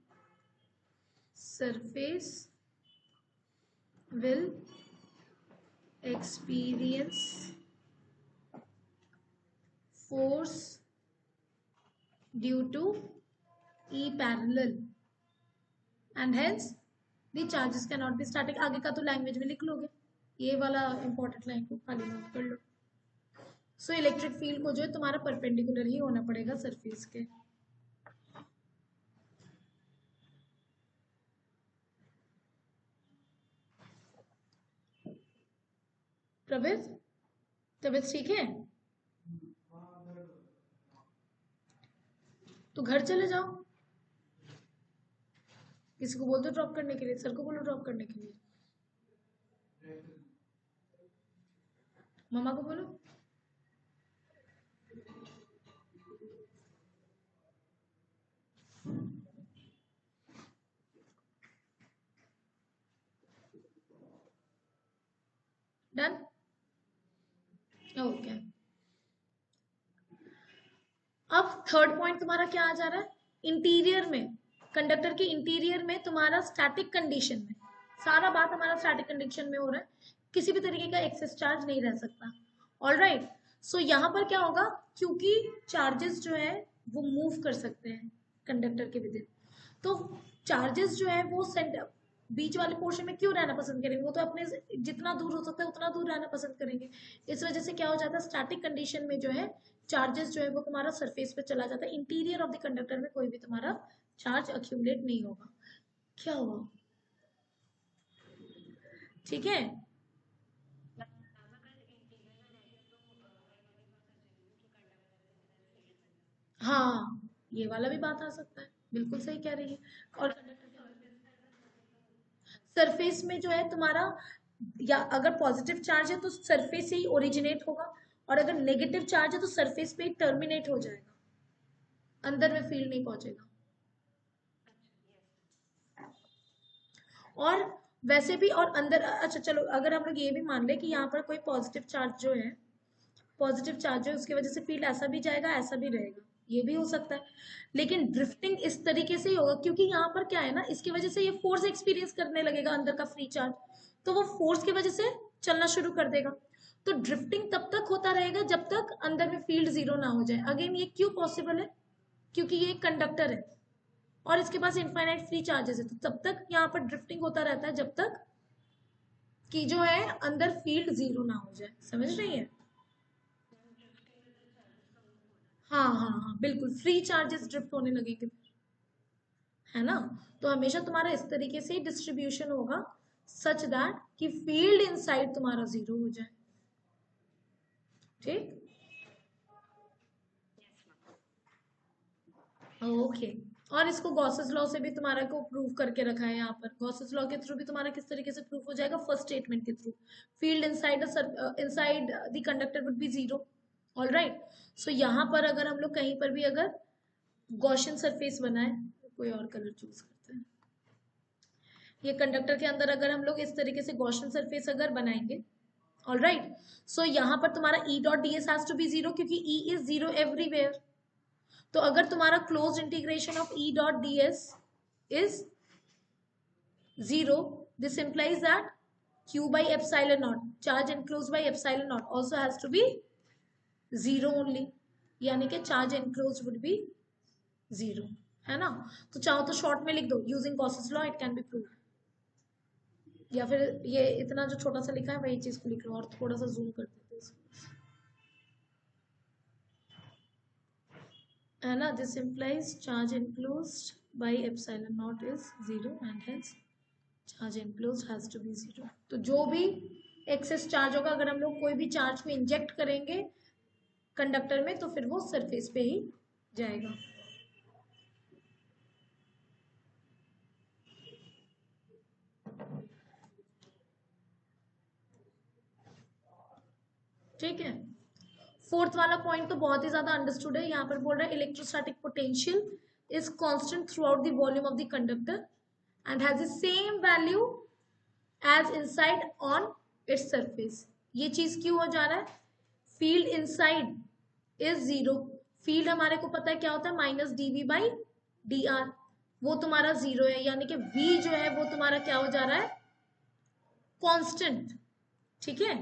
A: surface will experience force due to E parallel and hence the charges cannot be static। आगे का तो लैंग्वेज में लिख लोगे, ये वाला इंपॉर्टेंट लाइन को खाली नोट कर लो। सो इलेक्ट्रिक फील्ड को जो है तुम्हारा परपेंडिकुलर ही होना पड़ेगा सरफेस के। प्रवेश, तबीयत ठीक है तो घर चले जाओ, किसी को बोल दो ड्रॉप करने के लिए, सर को बोलो ड्रॉप करने के लिए, मम्मा को बोलो। Done, okay. अब थर्ड पॉइंट तुम्हारा क्या आ जा रहा है, इंटीरियर में, कंडक्टर के इंटीरियर में तुम्हारा स्टैटिक कंडीशन में, सारा बात हमारा स्टैटिक कंडीशन में हो रहा है, किसी भी तरीके का एक्सेस चार्ज नहीं रह सकता। ऑलराइट, सो यहाँ पर क्या होगा, क्योंकि चार्जेस जो है वो मूव कर सकते हैं कंडक्टर के विदिन, तो चार्जेस जो है वो सेंटर बीच वाले पोर्शन में क्यों रहना पसंद करेंगे, वो तो अपने जितना दूर हो सकता है उतना दूर रहना पसंद करेंगे। इस वजह से क्या हो जाता है, स्टैटिक कंडीशन में जो है चार्जेस जो है वो तुम्हारा सरफेस पे चला जाता है, इंटीरियर ऑफ द कंडक्टर में कोई भी तुम्हारा चार्ज अक्यूमुलेट नहीं होगा। क्या हुआ? ठीक है, हाँ ये वाला भी बात आ सकता है, बिल्कुल सही कह रही है। और सरफेस में जो है तुम्हारा, या अगर पॉजिटिव चार्ज है तो सरफेस से ही ओरिजिनेट होगा, और अगर नेगेटिव चार्ज है तो सरफेस पे ही टर्मिनेट हो जाएगा, अंदर में फील्ड नहीं पहुंचेगा। और वैसे भी, और अंदर, अच्छा चलो अगर हम लोग ये भी मान ले कि यहाँ पर कोई पॉजिटिव चार्ज जो है, पॉजिटिव चार्ज है उसकी वजह से फील्ड ऐसा भी जाएगा ऐसा भी रहेगा, ये भी हो सकता है। लेकिन ड्रिफ्टिंग इस तरीके से ही होगा, क्योंकि यहाँ पर क्या है ना, इसकी वजह से ये फोर्स एक्सपीरियंस करने लगेगा अंदर का फ्री चार्ज, तो वो फोर्स की वजह से चलना शुरू कर देगा। तो ड्रिफ्टिंग तब तक होता रहेगा जब तक अंदर में फील्ड जीरो ना हो जाए। अगेन ये क्यों पॉसिबल है? क्योंकि ये एक कंडक्टर है और इसके पास इनफाइनाइट फ्री चार्जेस है, तो तब तक यहाँ पर ड्रिफ्टिंग होता रहता है जब तक कि जो है अंदर फील्ड जीरो ना हो जाए। समझ रही है? हाँ हाँ हाँ बिल्कुल, फ्री चार्जेस ड्रिफ्ट होने लगेंगे, है ना। तो हमेशा तुम्हारा इस तरीके से डिस्ट्रीब्यूशन होगा, सच दैट कि फील्ड इनसाइड तुम्हारा जीरो हो जाए। ठीक, ओके। और इसको गॉसेस लॉ से भी तुम्हारा को प्रूव करके रखा है यहाँ पर। गॉसेस लॉ के थ्रू भी तुम्हारा किस तरीके से प्रूफ हो जाएगा? फर्स्ट स्टेटमेंट के through, field inside inside the conductor would be zero. All right, so यहाँ पर अगर हम लोग कहीं पर भी अगर गॉसियन सरफेस बनाए, कोई और कलर चूज करते हैं, ये कंडक्टर के अंदर अगर हम लोग इस तरीके से गॉसियन सरफेस अगर बनाएंगे, ऑल राइट, सो यहाँ पर तुम्हारा E dot D S has to be zero, क्योंकि ई इज जीरो एवरीवेयर। तो अगर तुम्हारा close integration of E dot D s is zero, this implies that q by epsilon naught, charge enclosed by epsilon naught also has to be zero only, यानी कि charge enclosed would be zero, है ना। तो चाहो तो short में लिख दो, using Gauss's law it can be prove, या फिर ये इतना जो छोटा सा लिखा है वही चीज को लिख लो और थोड़ा सा जूम कर देते इसको, है ना। This implies charge enclosed by epsilon naught is zero and hence charge enclosed has to be zero। तो जो भी एक्सेस चार्ज होगा, अगर हम लोग कोई भी चार्ज को इंजेक्ट करेंगे कंडक्टर में तो फिर वो सरफेस पे ही जाएगा। ठीक है, फोर्थ वाला पॉइंट तो बहुत ही ज्यादा अंडरस्टूड है। यहाँ पर बोल रहा है electrostatic potential is constant throughout the volume of the conductor and has the same value as inside on its surface. ये चीज क्यों हो जा रहा है? Field inside is zero, field हमारे को पता है क्या होता है, minus dV by d r, वो तुम्हारा जीरो है, यानी कि v जो है वो तुम्हारा क्या हो जा रहा है? कांस्टेंट। ठीक है,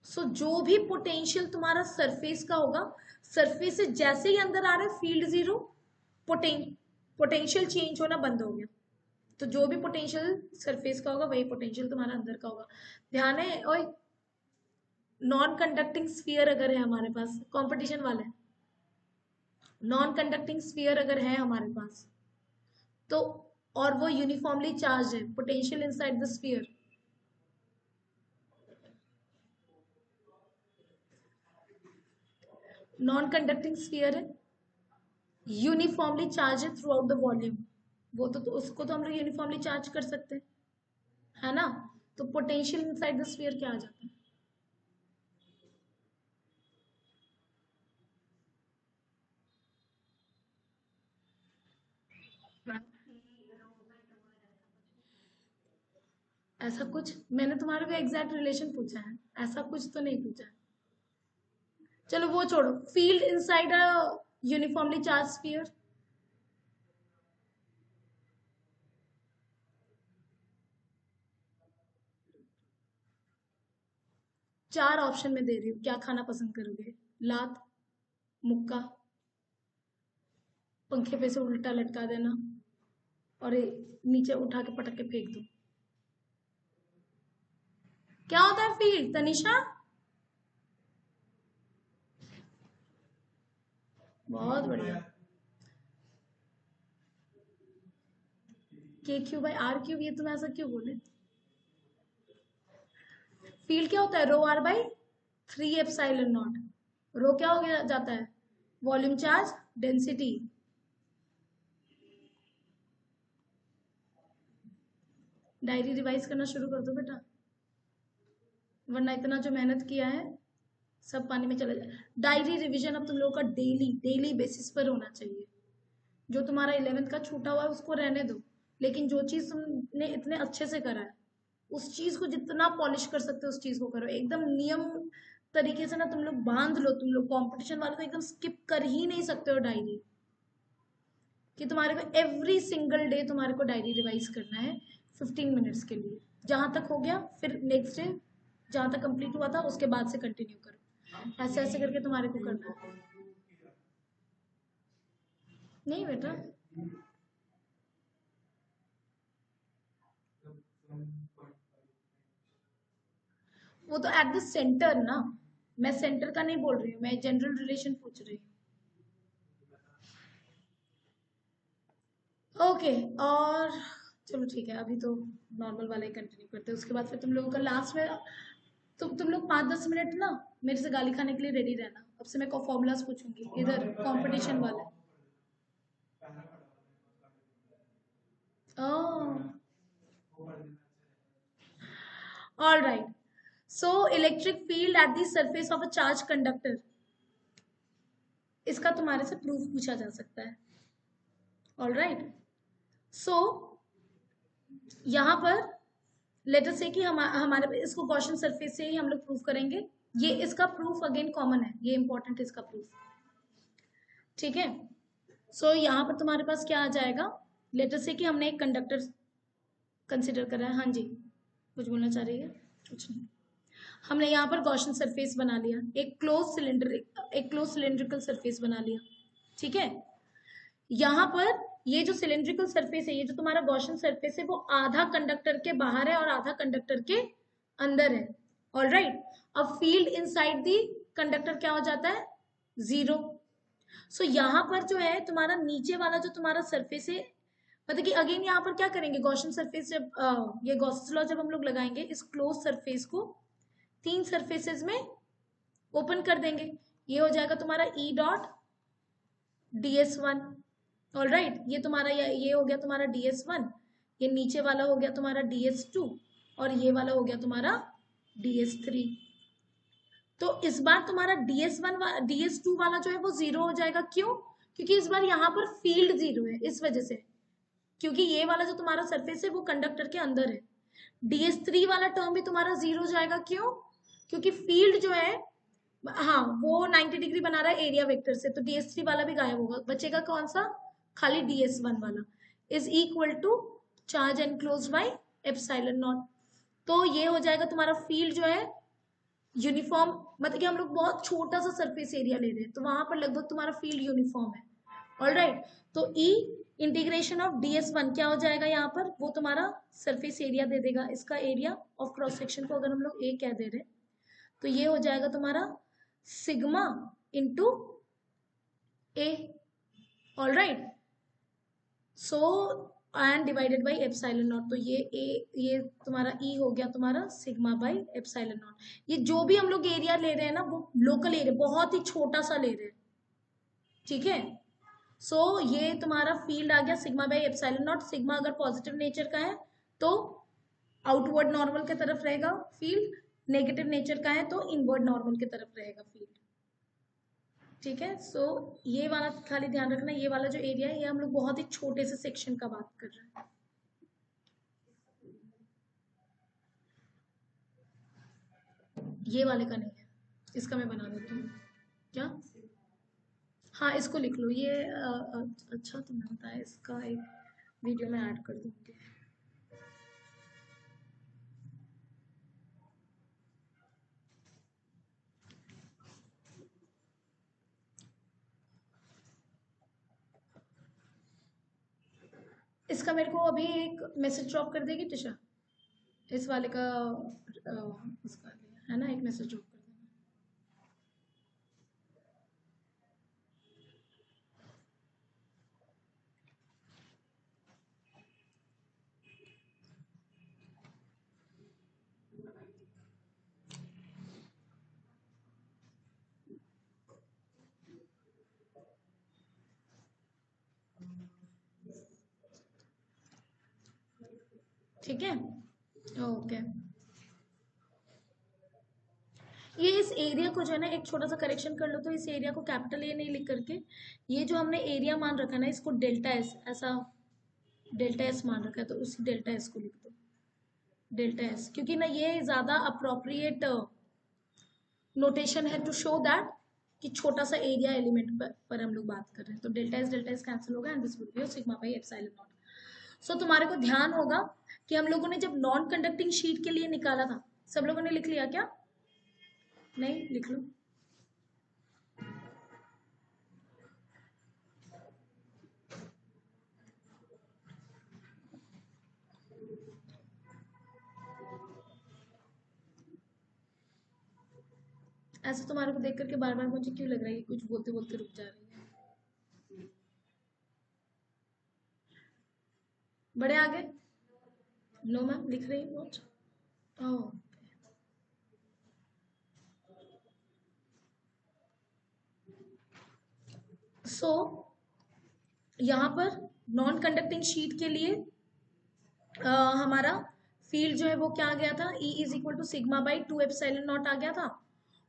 A: सो जो भी पोटेंशियल तुम्हारा सरफेस का होगा, सरफेस से जैसे ही अंदर आ रहा है फील्ड जीरो, पोटेंशियल चेंज होना बंद हो गया। तो जो भी पोटेंशियल सरफेस का होगा वही पोटेंशियल तुम्हारा अंदर का होगा। ध्यान है, और नॉन कंडक्टिंग स्फीयर अगर है हमारे पास, कंपटीशन वाले, नॉन कंडक्टिंग स्फीयर अगर है हमारे पास तो, और वो यूनिफॉर्मली चार्ज है, potential inside the sphere, non conducting sphere है, यूनिफॉर्मली चार्ज है थ्रू आउट द वॉल्यूम, वो तो उसको तो हम लोग यूनिफॉर्मली चार्ज कर सकते हैं, है ना। तो पोटेंशियल इनसाइड द स्फीयर क्या आ जाता है? ऐसा कुछ, मैंने तुम्हारे को एग्जैक्ट रिलेशन पूछा है, ऐसा कुछ तो नहीं पूछा है। चलो वो छोड़ो, field inside a uniformly charge sphere, चार ऑप्शन में दे रही हूँ, क्या खाना पसंद करोगे? लात, मुक्का, पंखे पे से उल्टा लटका देना और नीचे उठा के पटक के फेंक दो। क्या होता है फील्ड, तनिषा? बहुत बढ़िया। KQ/R³ ये तुम ऐसा क्यों बोले? फील्ड क्या होता है? ρr/3ε0। रो क्या हो गया जाता है? Volume charge density. Diary revise करना शुरू कर दो बेटा, वरना इतना जो मेहनत किया है सब पानी में चला जाए। डायरी रिवीजन अब तुम लोगों का डेली बेसिस पर होना चाहिए। जो तुम्हारा 11th का छूटा हुआ है उसको रहने दो, लेकिन जो चीज तुमने इतने अच्छे से करा है उस चीज को जितना पॉलिश कर सकते हो उस चीज को करो एकदम नियम तरीके से ना। तुम लोग बांध लो, तुम लोग कंपटीशन वाले तो एकदम स्किप कर ही नहीं सकते हो डायरी, कि तुम्हारे को एवरी सिंगल डे तुम्हारे को डायरी रिवाइज करना है 15 मिनट्स के लिए। जहां तक हो गया फिर नेक्स्ट डे जहां तक कंप्लीट हुआ था उसके बाद से कंटिन्यू करो। ऐसे ऐसे करके तुम्हारे को करना है। नहीं बेटा, वो तो एट द सेंटर ना, मैं सेंटर का नहीं बोल रही हूँ, मैं जनरल रिलेशन पूछ रही हूँ। ओके, और चलो ठीक है, अभी तो नॉर्मल वाला ही कंटिन्यू करते हैं। उसके बाद फिर तुम लोगों का लास्ट में तुम लोग 5-10 मिनट ना मेरे से गाली खाने के लिए रेडी रहना। अब से मैं फॉर्मूलाज पूछूंगी इधर कंपटीशन वाले। All right, so electric field at the surface of a charge conductor, इसका तुम्हारे से प्रूफ पूछा जा सकता है। ऑल राइट, सो यहाँ पर लेटर से कि हमारे इसको गॉसियन सरफेस से ही हम लोग प्रूफ करेंगे। ये इसका प्रूफ अगेन कॉमन है, ये इंपॉर्टेंट है इसका प्रूफ, ठीक है। सो यहाँ पर तुम्हारे पास क्या आ जाएगा? लेटर से कि हमने एक कंडक्टर कंसिडर करा है। हाँ जी, कुछ बोलना चाह रही है? कुछ नहीं, हमने यहाँ पर गॉसियन सरफेस बना लिया, एक क्लोज सिलेंड्रिकल सरफेस बना लिया, ठीक है। यहाँ पर ये जो सिलेंड्रिकल सरफेस है, ये जो तुम्हारा गॉसियन सरफेस है, वो आधा कंडक्टर के बाहर है और आधा कंडक्टर के अंदर है। ऑल राइट, अब फील्ड इनसाइड दी कंडक्टर क्या हो जाता है? 0। सो यहाँ पर जो है तुम्हारा नीचे वाला जो तुम्हारा सरफेस है, मतलब कि अगेन यहाँ पर क्या करेंगे? गॉसियन सरफेस जब ये गॉसियस लॉ जब हम लोग लगाएंगे, इस क्लोज सरफेस को 3 सरफेसेस में ओपन कर देंगे। ये हो जाएगा तुम्हारा E dot DS1। All right, ये तुम्हारा ये हो गया तुम्हारा DS1, ये नीचे वाला हो गया तुम्हारा DS2 और ये वाला हो गया तुम्हारा DS3। तो इस बार तुम्हारा DS2 वाला जो है वो 0 हो जाएगा। क्यों? क्योंकि इस बार यहाँ पर फील्ड 0 है, इस वजह से, क्योंकि ये वाला जो तुम्हारा सरफेस है वो कंडक्टर के अंदर है। DS3 वाला टर्म भी तुम्हारा 0 हो जाएगा। क्यों? क्योंकि फील्ड जो है, हाँ, वो 90 डिग्री बना रहा है एरिया वेक्टर से, तो DS3 वाला भी गायब होगा, बचेगा कौन सा? खाली DS1 वाला। Is equal to charge enclose by epsilon naught. तो ये हो जाएगा तुम्हारा फील्ड जो है यूनिफॉर्म, मतलब कि हम लोग बहुत छोटा सा सरफेस एरिया ले रहे हैं तो वहां पर लगभग तुम्हारा फील्ड यूनिफॉर्म है। ऑल राइट, तो E इंटीग्रेशन ऑफ DS1 क्या हो जाएगा यहाँ पर? वो तुम्हारा सरफेस एरिया दे देगा, इसका एरिया ऑफ क्रॉस सेक्शन को अगर हम लोग A कह दे रहे तो ये हो जाएगा तुम्हारा sigma into A। All right, so and divided by epsilon naught, तो ये तुम्हारा E हो गया तुम्हारा सिग्मा बाई एप्सिलॉन नॉट। ये जो भी हम लोग एरिया ले रहे हैं ना वो लोकल एरिया बहुत ही छोटा सा ले रहे हैं, ठीक है। सो ये तुम्हारा फील्ड आ गया sigma by epsilon not. Sigma अगर पॉजिटिव नेचर का है तो आउटवर्ड नॉर्मल की तरफ रहेगा फील्ड, नेगेटिव नेचर का है तो इनवर्ड नॉर्मल की तरफ रहेगा फील्ड, ठीक है। सो ये वाला खाली ध्यान रखना, ये वाला जो एरिया है ये हम लोग बहुत ही छोटे से सेक्शन का बात कर रहे हैं। ये वाले का नहीं है, इसका मैं बना देती हूँ। क्या? हाँ, इसको लिख लो। ये अच्छा तुमने बताया, इसका एक वीडियो में ऐड कर दूंगी। इसका मेरे को अभी एक मैसेज ड्रॉप कर देगी टिशा, इस वाले का उसका है ना, एक मैसेज ड्रॉप कर देना। ठीक है, ओके। ये इस एरिया को जो है ना एक छोटा सा करेक्शन कर लो, तो इस एरिया को कैपिटल ए नहीं लिख करके ये जो हमने एरिया मान रखा है ना इसको डेल्टा एस, ऐसा डेल्टा एस मान रखा है, तो उसी डेल्टा एस को लिख दो, डेल्टा एस, क्योंकि ना ये ज्यादा अप्रोप्रिएट नोटेशन है टू शो दैट कि छोटा सा एरिया एलिमेंट पर हम लोग बात कर रहे हैं। तो डेल्टा एस कैंसिल होगा and this will be sigma by epsilon naught. So तुम्हारे को ध्यान होगा कि हम लोगों ने जब नॉन कंडक्टिंग शीट के लिए निकाला था, सब लोगों ने लिख लिया क्या? नहीं, लिख लो। ऐसे तुम्हारे को देख करके बार बार मुझे क्यों लग रहा है कि कुछ बोलते बोलते रुक जा रही है? बड़े आगे? नो मैम, लिख रही हूँ नोट। ओह, सो यहाँ पर नॉन कंडक्टिंग शीट के लिए हमारा फील्ड जो है वो क्या आ गया था, E is equal to sigma by 2 epsilon naught आ गया था,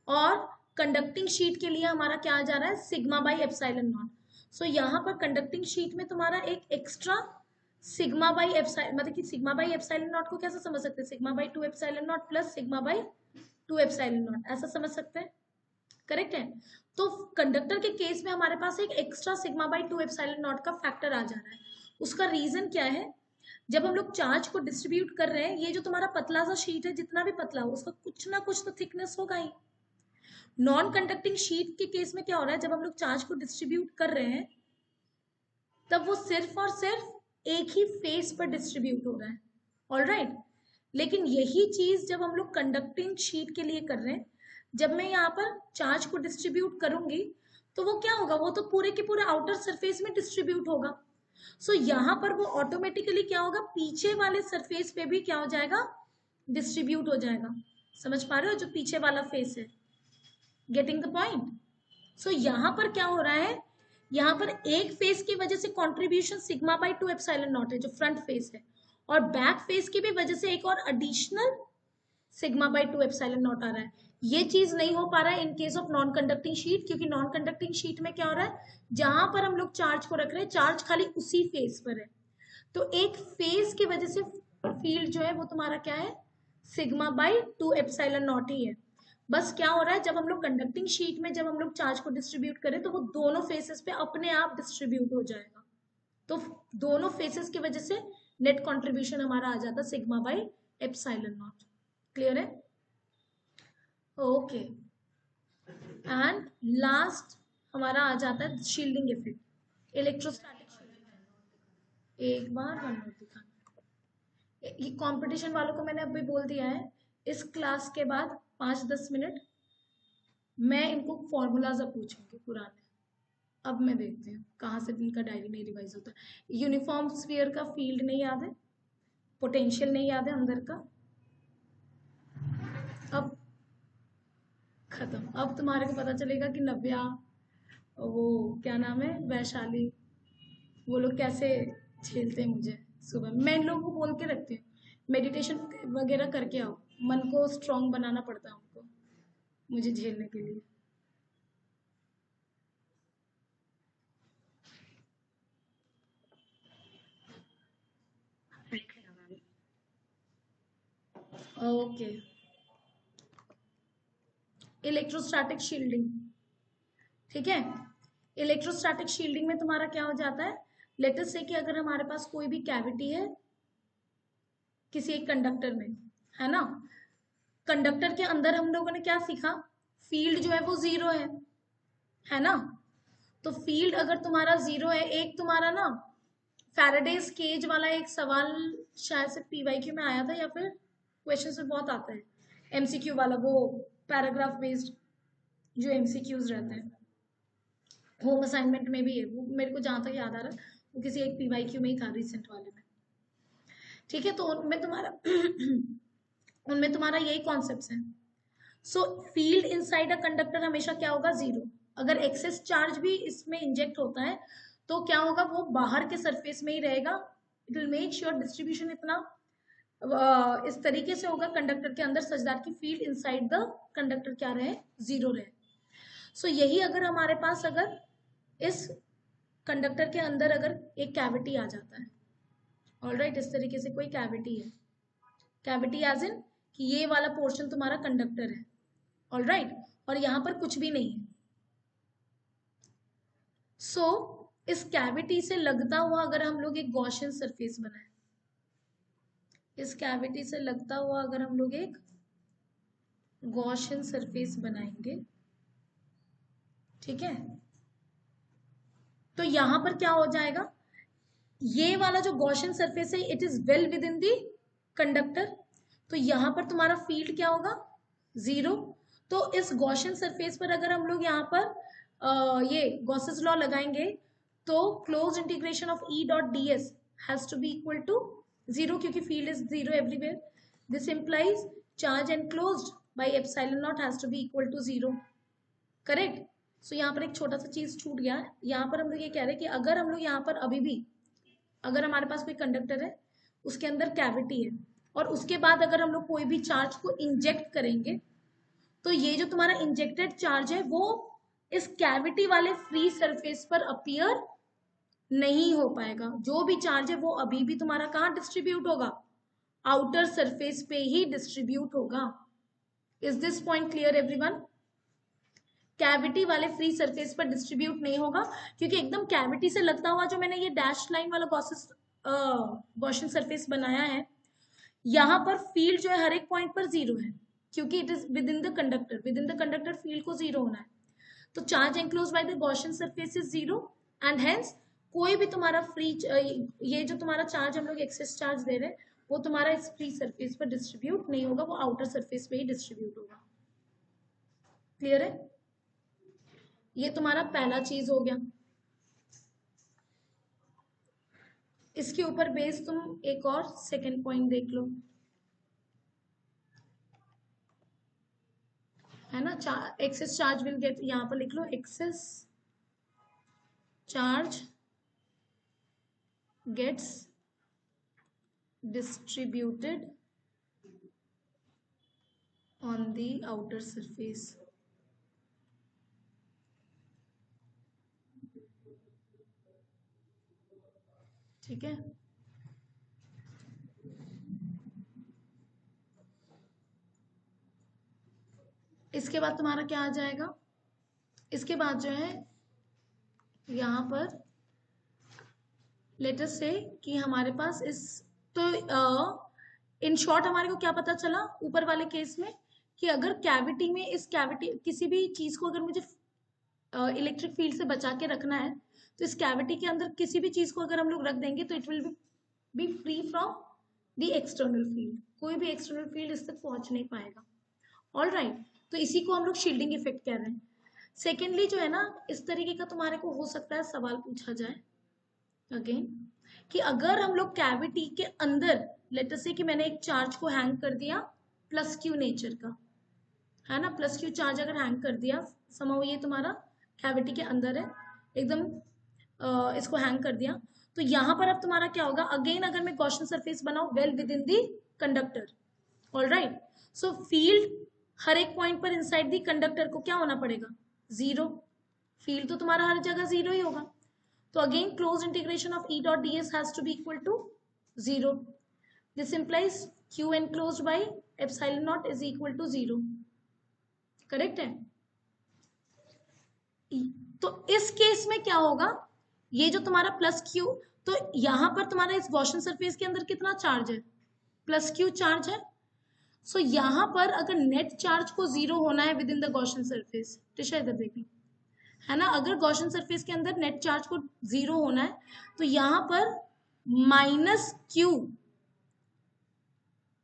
A: और कंडक्टिंग शीट के लिए हमारा क्या आ जा रहा है, सिग्मा बाई एप्सिलॉन नॉट। सो यहाँ पर कंडक्टिंग शीट में तुम्हारा एक एक्स्ट्रा सिग्मा बाई एप्सिलॉन, मतलब कि सिग्मा बाई एप्सिलॉन नॉट को कैसे समझ सकते हैं, sigma by 2 epsilon not plus sigma by 2 epsilon not, ऐसा समझ सकते हैं, करेक्ट है। तो कंडक्टर के केस में हमारे पास एक extra sigma by 2 epsilon not का फैक्टर आ जा रहा है। उसका रीजन क्या है, जब हम लोग चार्ज को डिस्ट्रीब्यूट कर रहे हैं, ये जो तुम्हारा पतला सा शीट है, जितना भी पतला हो उसका कुछ ना कुछ तो थिकनेस होगा ही। नॉन कंडक्टिंग शीट के केस में क्या हो रहा है, जब हम लोग चार्ज को डिस्ट्रीब्यूट कर रहे हैं तब वो सिर्फ और सिर्फ एक ही फेस पर डिस्ट्रीब्यूट हो रहा है, ऑलराइट। लेकिन यही चीज जब हम लोग कंडक्टिंग शीट के लिए कर रहे हैं, जब मैं यहाँ पर चार्ज को डिस्ट्रीब्यूट करूंगी तो वो क्या होगा, वो तो पूरे के पूरे आउटर सरफेस में डिस्ट्रीब्यूट होगा। सो यहाँ पर वो ऑटोमेटिकली क्या होगा, पीछे वाले सरफेस पे भी क्या हो जाएगा, डिस्ट्रीब्यूट हो जाएगा। समझ पा रहे हो, जो पीछे वाला फेस है, गेटिंग द पॉइंट। सो यहाँ पर क्या हो रहा है, यहाँ पर एक फेस की वजह से contribution sigma by 2 epsilon not है जो फ्रंट फेस है, और बैक फेस की भी वजह से एक और additional sigma by 2 epsilon naught आ रहा है। ये चीज नहीं हो पा रहा है in case of non conducting sheet, क्योंकि नॉन कंडक्टिंग शीट में क्या हो रहा है, जहां पर हम लोग चार्ज को रख रहे हैं चार्ज खाली उसी फेस पर है, तो एक फेस की वजह से फील्ड जो है वो तुम्हारा क्या है, सिग्मा बाई 2 एप्सिलॉन नॉट ही है। बस क्या हो रहा है, जब हम लोग कंडक्टिंग शीट में जब हम लोग चार्ज को डिस्ट्रीब्यूट करें तो वो दोनों फेसेस पे अपने आप डिस्ट्रीब्यूट हो जाएगा, तो दोनों फेसेस की वजह से नेट कॉन्ट्रीब्यूशन हमारा आ जाता है sigma by epsilon not. Clear है, ओके। एंड लास्ट हमारा आ जाता है शील्डिंग इफेक्ट, इलेक्ट्रोस्टैटिक शील्डिंग। एक बार वन नोट दिखाना, ये कंपटीशन वालों को मैंने अभी बोल दिया है, इस क्लास के बाद 5-10 मिनट मैं इनको फॉर्मूलाज अब पूछूंगी पुराने। अब मैं देखती हूँ कहाँ से इनका डायरी नहीं रिवाइज होता। यूनिफॉर्म स्फीयर का फील्ड नहीं याद है, पोटेंशियल नहीं याद है अंदर का, अब खत्म। अब तुम्हारे को पता चलेगा कि नव्या, वो क्या नाम है, वैशाली, वो लोग कैसे झेलते हैं मुझे। सुबह मैं इन लोगों को बोल के रखती हूँ मेडिटेशन वगैरह करके आओ, मन को स्ट्रांग बनाना पड़ता है उनको मुझे झेलने के लिए। ओके, इलेक्ट्रोस्टैटिक शील्डिंग, ठीक है। इलेक्ट्रोस्टैटिक शील्डिंग में तुम्हारा क्या हो जाता है, लेट अस से कि अगर हमारे पास कोई भी कैविटी है किसी एक कंडक्टर में, है ना, कंडक्टर के अंदर हम लोगों ने क्या सीखा, फील्ड जो है वो 0 है ना। तो फील्ड अगर तुम्हारा 0 है, एक तुम्हारा ना फैराडेज केज वाला एक सवाल शायद से पीवाईक्यू में आया था, या फिर क्वेश्चन में बहुत आता है एमसीक्यू वाला, वो पैराग्राफ बेस्ड जो एमसीक्यूज रहते हैं, होम असाइनमेंट में भी है वो, मेरे को जहां तक याद आ रहा है वो किसी एक पीवाईक्यू में ही था रिसेंट वाले में, ठीक है। तो उनमें तुम्हारा यही कॉन्सेप्ट है। सो फील्ड इनसाइड अ कंडक्टर हमेशा क्या होगा, 0। अगर एक्सेस चार्ज भी इसमें इंजेक्ट होता है तो क्या होगा, वो बाहर के सरफेस में ही रहेगा, it will make sure distribution इतना इस तरीके से होगा कंडक्टर के अंदर सच दैट की फील्ड इनसाइड द कंडक्टर क्या रहे, जीरो रहे। सो यही अगर हमारे पास अगर इस कंडक्टर के अंदर अगर एक कैविटी आ जाता है, ऑलराइट, इस तरीके से कोई कैविटी है, कैविटी एज इन कि ये वाला पोर्शन तुम्हारा कंडक्टर है, ऑलराइट, और यहां पर कुछ भी नहीं है। सो इस कैविटी से लगता हुआ अगर हम लोग एक गॉसियन सरफेस बनाए, इस कैविटी से लगता हुआ अगर हम लोग एक गॉसियन सरफेस बनाएंगे, ठीक है, तो यहां पर क्या हो जाएगा, ये वाला जो गॉसियन सरफेस है it is well within the conductor, तो यहां पर तुम्हारा फील्ड क्या होगा, जीरो। तो इस गॉसियन सरफेस पर अगर हम लोग यहाँ पर ये गॉसेस लॉ लगाएंगे तो close integration of E dot D S has to be equal to zero, क्योंकि field is zero everywhere. This implies charge enclosed by epsilon naught has to be equal to zero, correct. So यहाँ पर एक छोटा सा चीज छूट गया, यहाँ पर हम लोग ये कह रहे हैं कि अगर हम लोग यहाँ पर अभी भी अगर हमारे पास कोई कंडक्टर है, उसके अंदर कैविटी है, और उसके बाद अगर हम लोग कोई भी चार्ज को इंजेक्ट करेंगे, तो ये जो तुम्हारा इंजेक्टेड चार्ज है वो इस कैविटी वाले फ्री सरफेस पर अपीयर नहीं हो पाएगा। जो भी चार्ज है वो अभी भी तुम्हारा कहाँ डिस्ट्रीब्यूट होगा, आउटर सरफेस पे ही डिस्ट्रीब्यूट होगा। Is this point clear everyone? Cavity वाले फ्री सरफेस पर डिस्ट्रीब्यूट नहीं होगा, क्योंकि एकदम कैविटी से लगता हुआ जो मैंने ये डैश लाइन वाला गॉसियन सरफेस बनाया है, यहाँ पर फील्ड जो है हर एक पॉइंट पर जीरो है, क्योंकि it is with in the conductor, with in the conductor field को जीरो होना है। तो charge enclose by the Gaussian surface is zero, and hence कोई भी तुम्हारा फ्री, ये जो तुम्हारा चार्ज हम लोग एक्सेस चार्ज दे रहे हैं वो तुम्हारा इस फ्री सरफेस पर डिस्ट्रीब्यूट नहीं होगा, वो आउटर सरफेस पे ही डिस्ट्रीब्यूट होगा। क्लियर है? ये तुम्हारा पहला चीज हो गया। इसके ऊपर बेस तुम एक और सेकंड पॉइंट देख लो, है ना, एक्सेस चार्ज विल गेट, यहां पर लिख लो excess charge gets distributed on the outer surface. ठीक है, इसके बाद तुम्हारा क्या आ जाएगा, इसके बाद जो है यहाँ पर लेट अस से कि हमारे पास इस, तो इन शॉर्ट हमारे को क्या पता चला ऊपर वाले केस में, कि अगर कैविटी में, इस कैविटी किसी भी चीज को अगर मुझे इलेक्ट्रिक फील्ड से बचा के रखना है, तो इस कैविटी के अंदर किसी भी चीज को अगर हम लोग रख देंगे तो it will be free from the external field, कोई भी एक्सटर्नल फील्ड इस तक पहुंच नहीं पाएगा। ऑलराइट, तो इसी को हम लोग शील्डिंग इफेक्ट कह रहे हैं। सेकेंडली जो है ना, इस तरीके का तुम्हारे को हो सकता है सवाल पूछा जाए अगेन, कि अगर हम लोग कैविटी के अंदर, लेट अस से कि मैंने एक चार्ज को हैंग कर दिया प्लस क्यू नेचर का, है ना, प्लस क्यू चार्ज अगर हैंग कर दिया, समझो ये तुम्हारा कैविटी के अंदर है एकदम, इसको हैंग कर दिया, तो यहां पर अब तुम्हारा क्या होगा, अगेन अगर मैं गॉसियन सरफेस बनाऊं well within the conductor, alright, so field हर एक पॉइंट पर इनसाइड दी कंडक्टर को क्या होना पड़ेगा, जीरो। फील्ड तो तुम्हारा हर जगह जीरो ही होगा, तो again close integration of E dot D S has to be equal to zero. This implies q enclosed by epsilon naught is equal to zero, correct है? तो इस केस में क्या होगा, ये जो तुम्हारा प्लस क्यू, तो यहां पर तुम्हारा इस गॉसियन सरफेस के अंदर कितना चार्ज है, प्लस क्यू चार्ज है। सो यहां पर अगर नेट चार्ज को जीरो होना है with in the Gaussian surface, Tisha इधर देखिए, है ना, अगर गॉसियन सरफेस के अंदर नेट चार्ज को जीरो होना है तो यहां पर माइनस क्यू,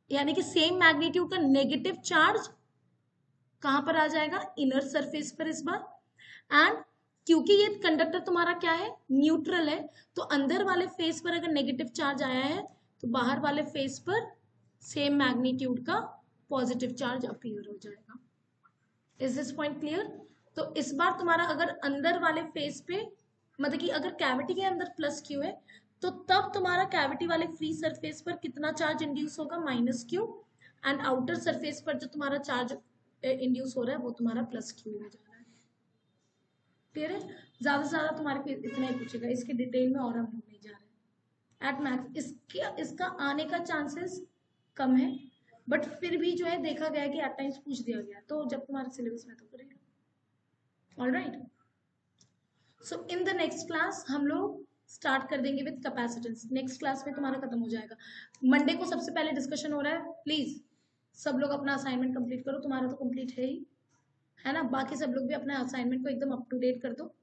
A: यानी कि सेम मैग्नीट्यूड का नेगेटिव चार्ज कहां पर आ जाएगा, इनर सरफेस पर इस बार, एंड क्योंकि ये कंडक्टर तुम्हारा क्या है, न्यूट्रल है, तो अंदर वाले फेस पर अगर नेगेटिव चार्ज आया है तो बाहर वाले फेस पर सेम मैग्नीट्यूड का पॉजिटिव चार्ज अपीयर हो जाएगा। Is this point clear? तो इस बार तुम्हारा अगर अंदर वाले फेस पे, मतलब कि अगर कैविटी के अंदर प्लस क्यू है तो तब तुम्हारा कैविटी वाले फ्री सरफेस पर कितना चार्ज इंड्यूस होगा, -q, एंड आउटर सरफेस पर जो तुम्हारा चार्ज इंड्यूस हो रहा है वो तुम्हारा +q हो जा रहा है। क्लियर है? ज्यादा से ज्यादा तुम्हारे पे इतना ही पूछेगा, इसके डिटेल में और हम लोग नहीं जा रहे एट मैक्स। इसका आने का चांसेस कम है, बट फिर भी जो है देखा गया कि एट टाइम्स पूछ दिया गया, तो जब तुम्हारे सिलेबस में तो करेगा। Alright, so in the next class हम लोग स्टार्ट कर देंगे विद कैपेसिटेंस। नेक्स्ट क्लास में तुम्हारा खत्म हो जाएगा। मंडे को सबसे पहले डिस्कशन हो रहा है, प्लीज सब लोग अपना असाइनमेंट कंप्लीट करो, तुम्हारा तो कंप्लीट है ना, बाकी सब लोग भी अपना असाइनमेंट को एकदम अप टू डेट कर दो।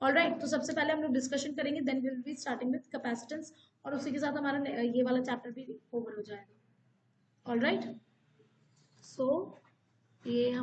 A: ऑलराइट, तो सबसे पहले हम लोग डिस्कशन करेंगे, then will be starting with capacitance, और उसी के साथ हमारा ये वाला चैप्टर भी ओवर हो जाएगा। ऑलराइट, सो ये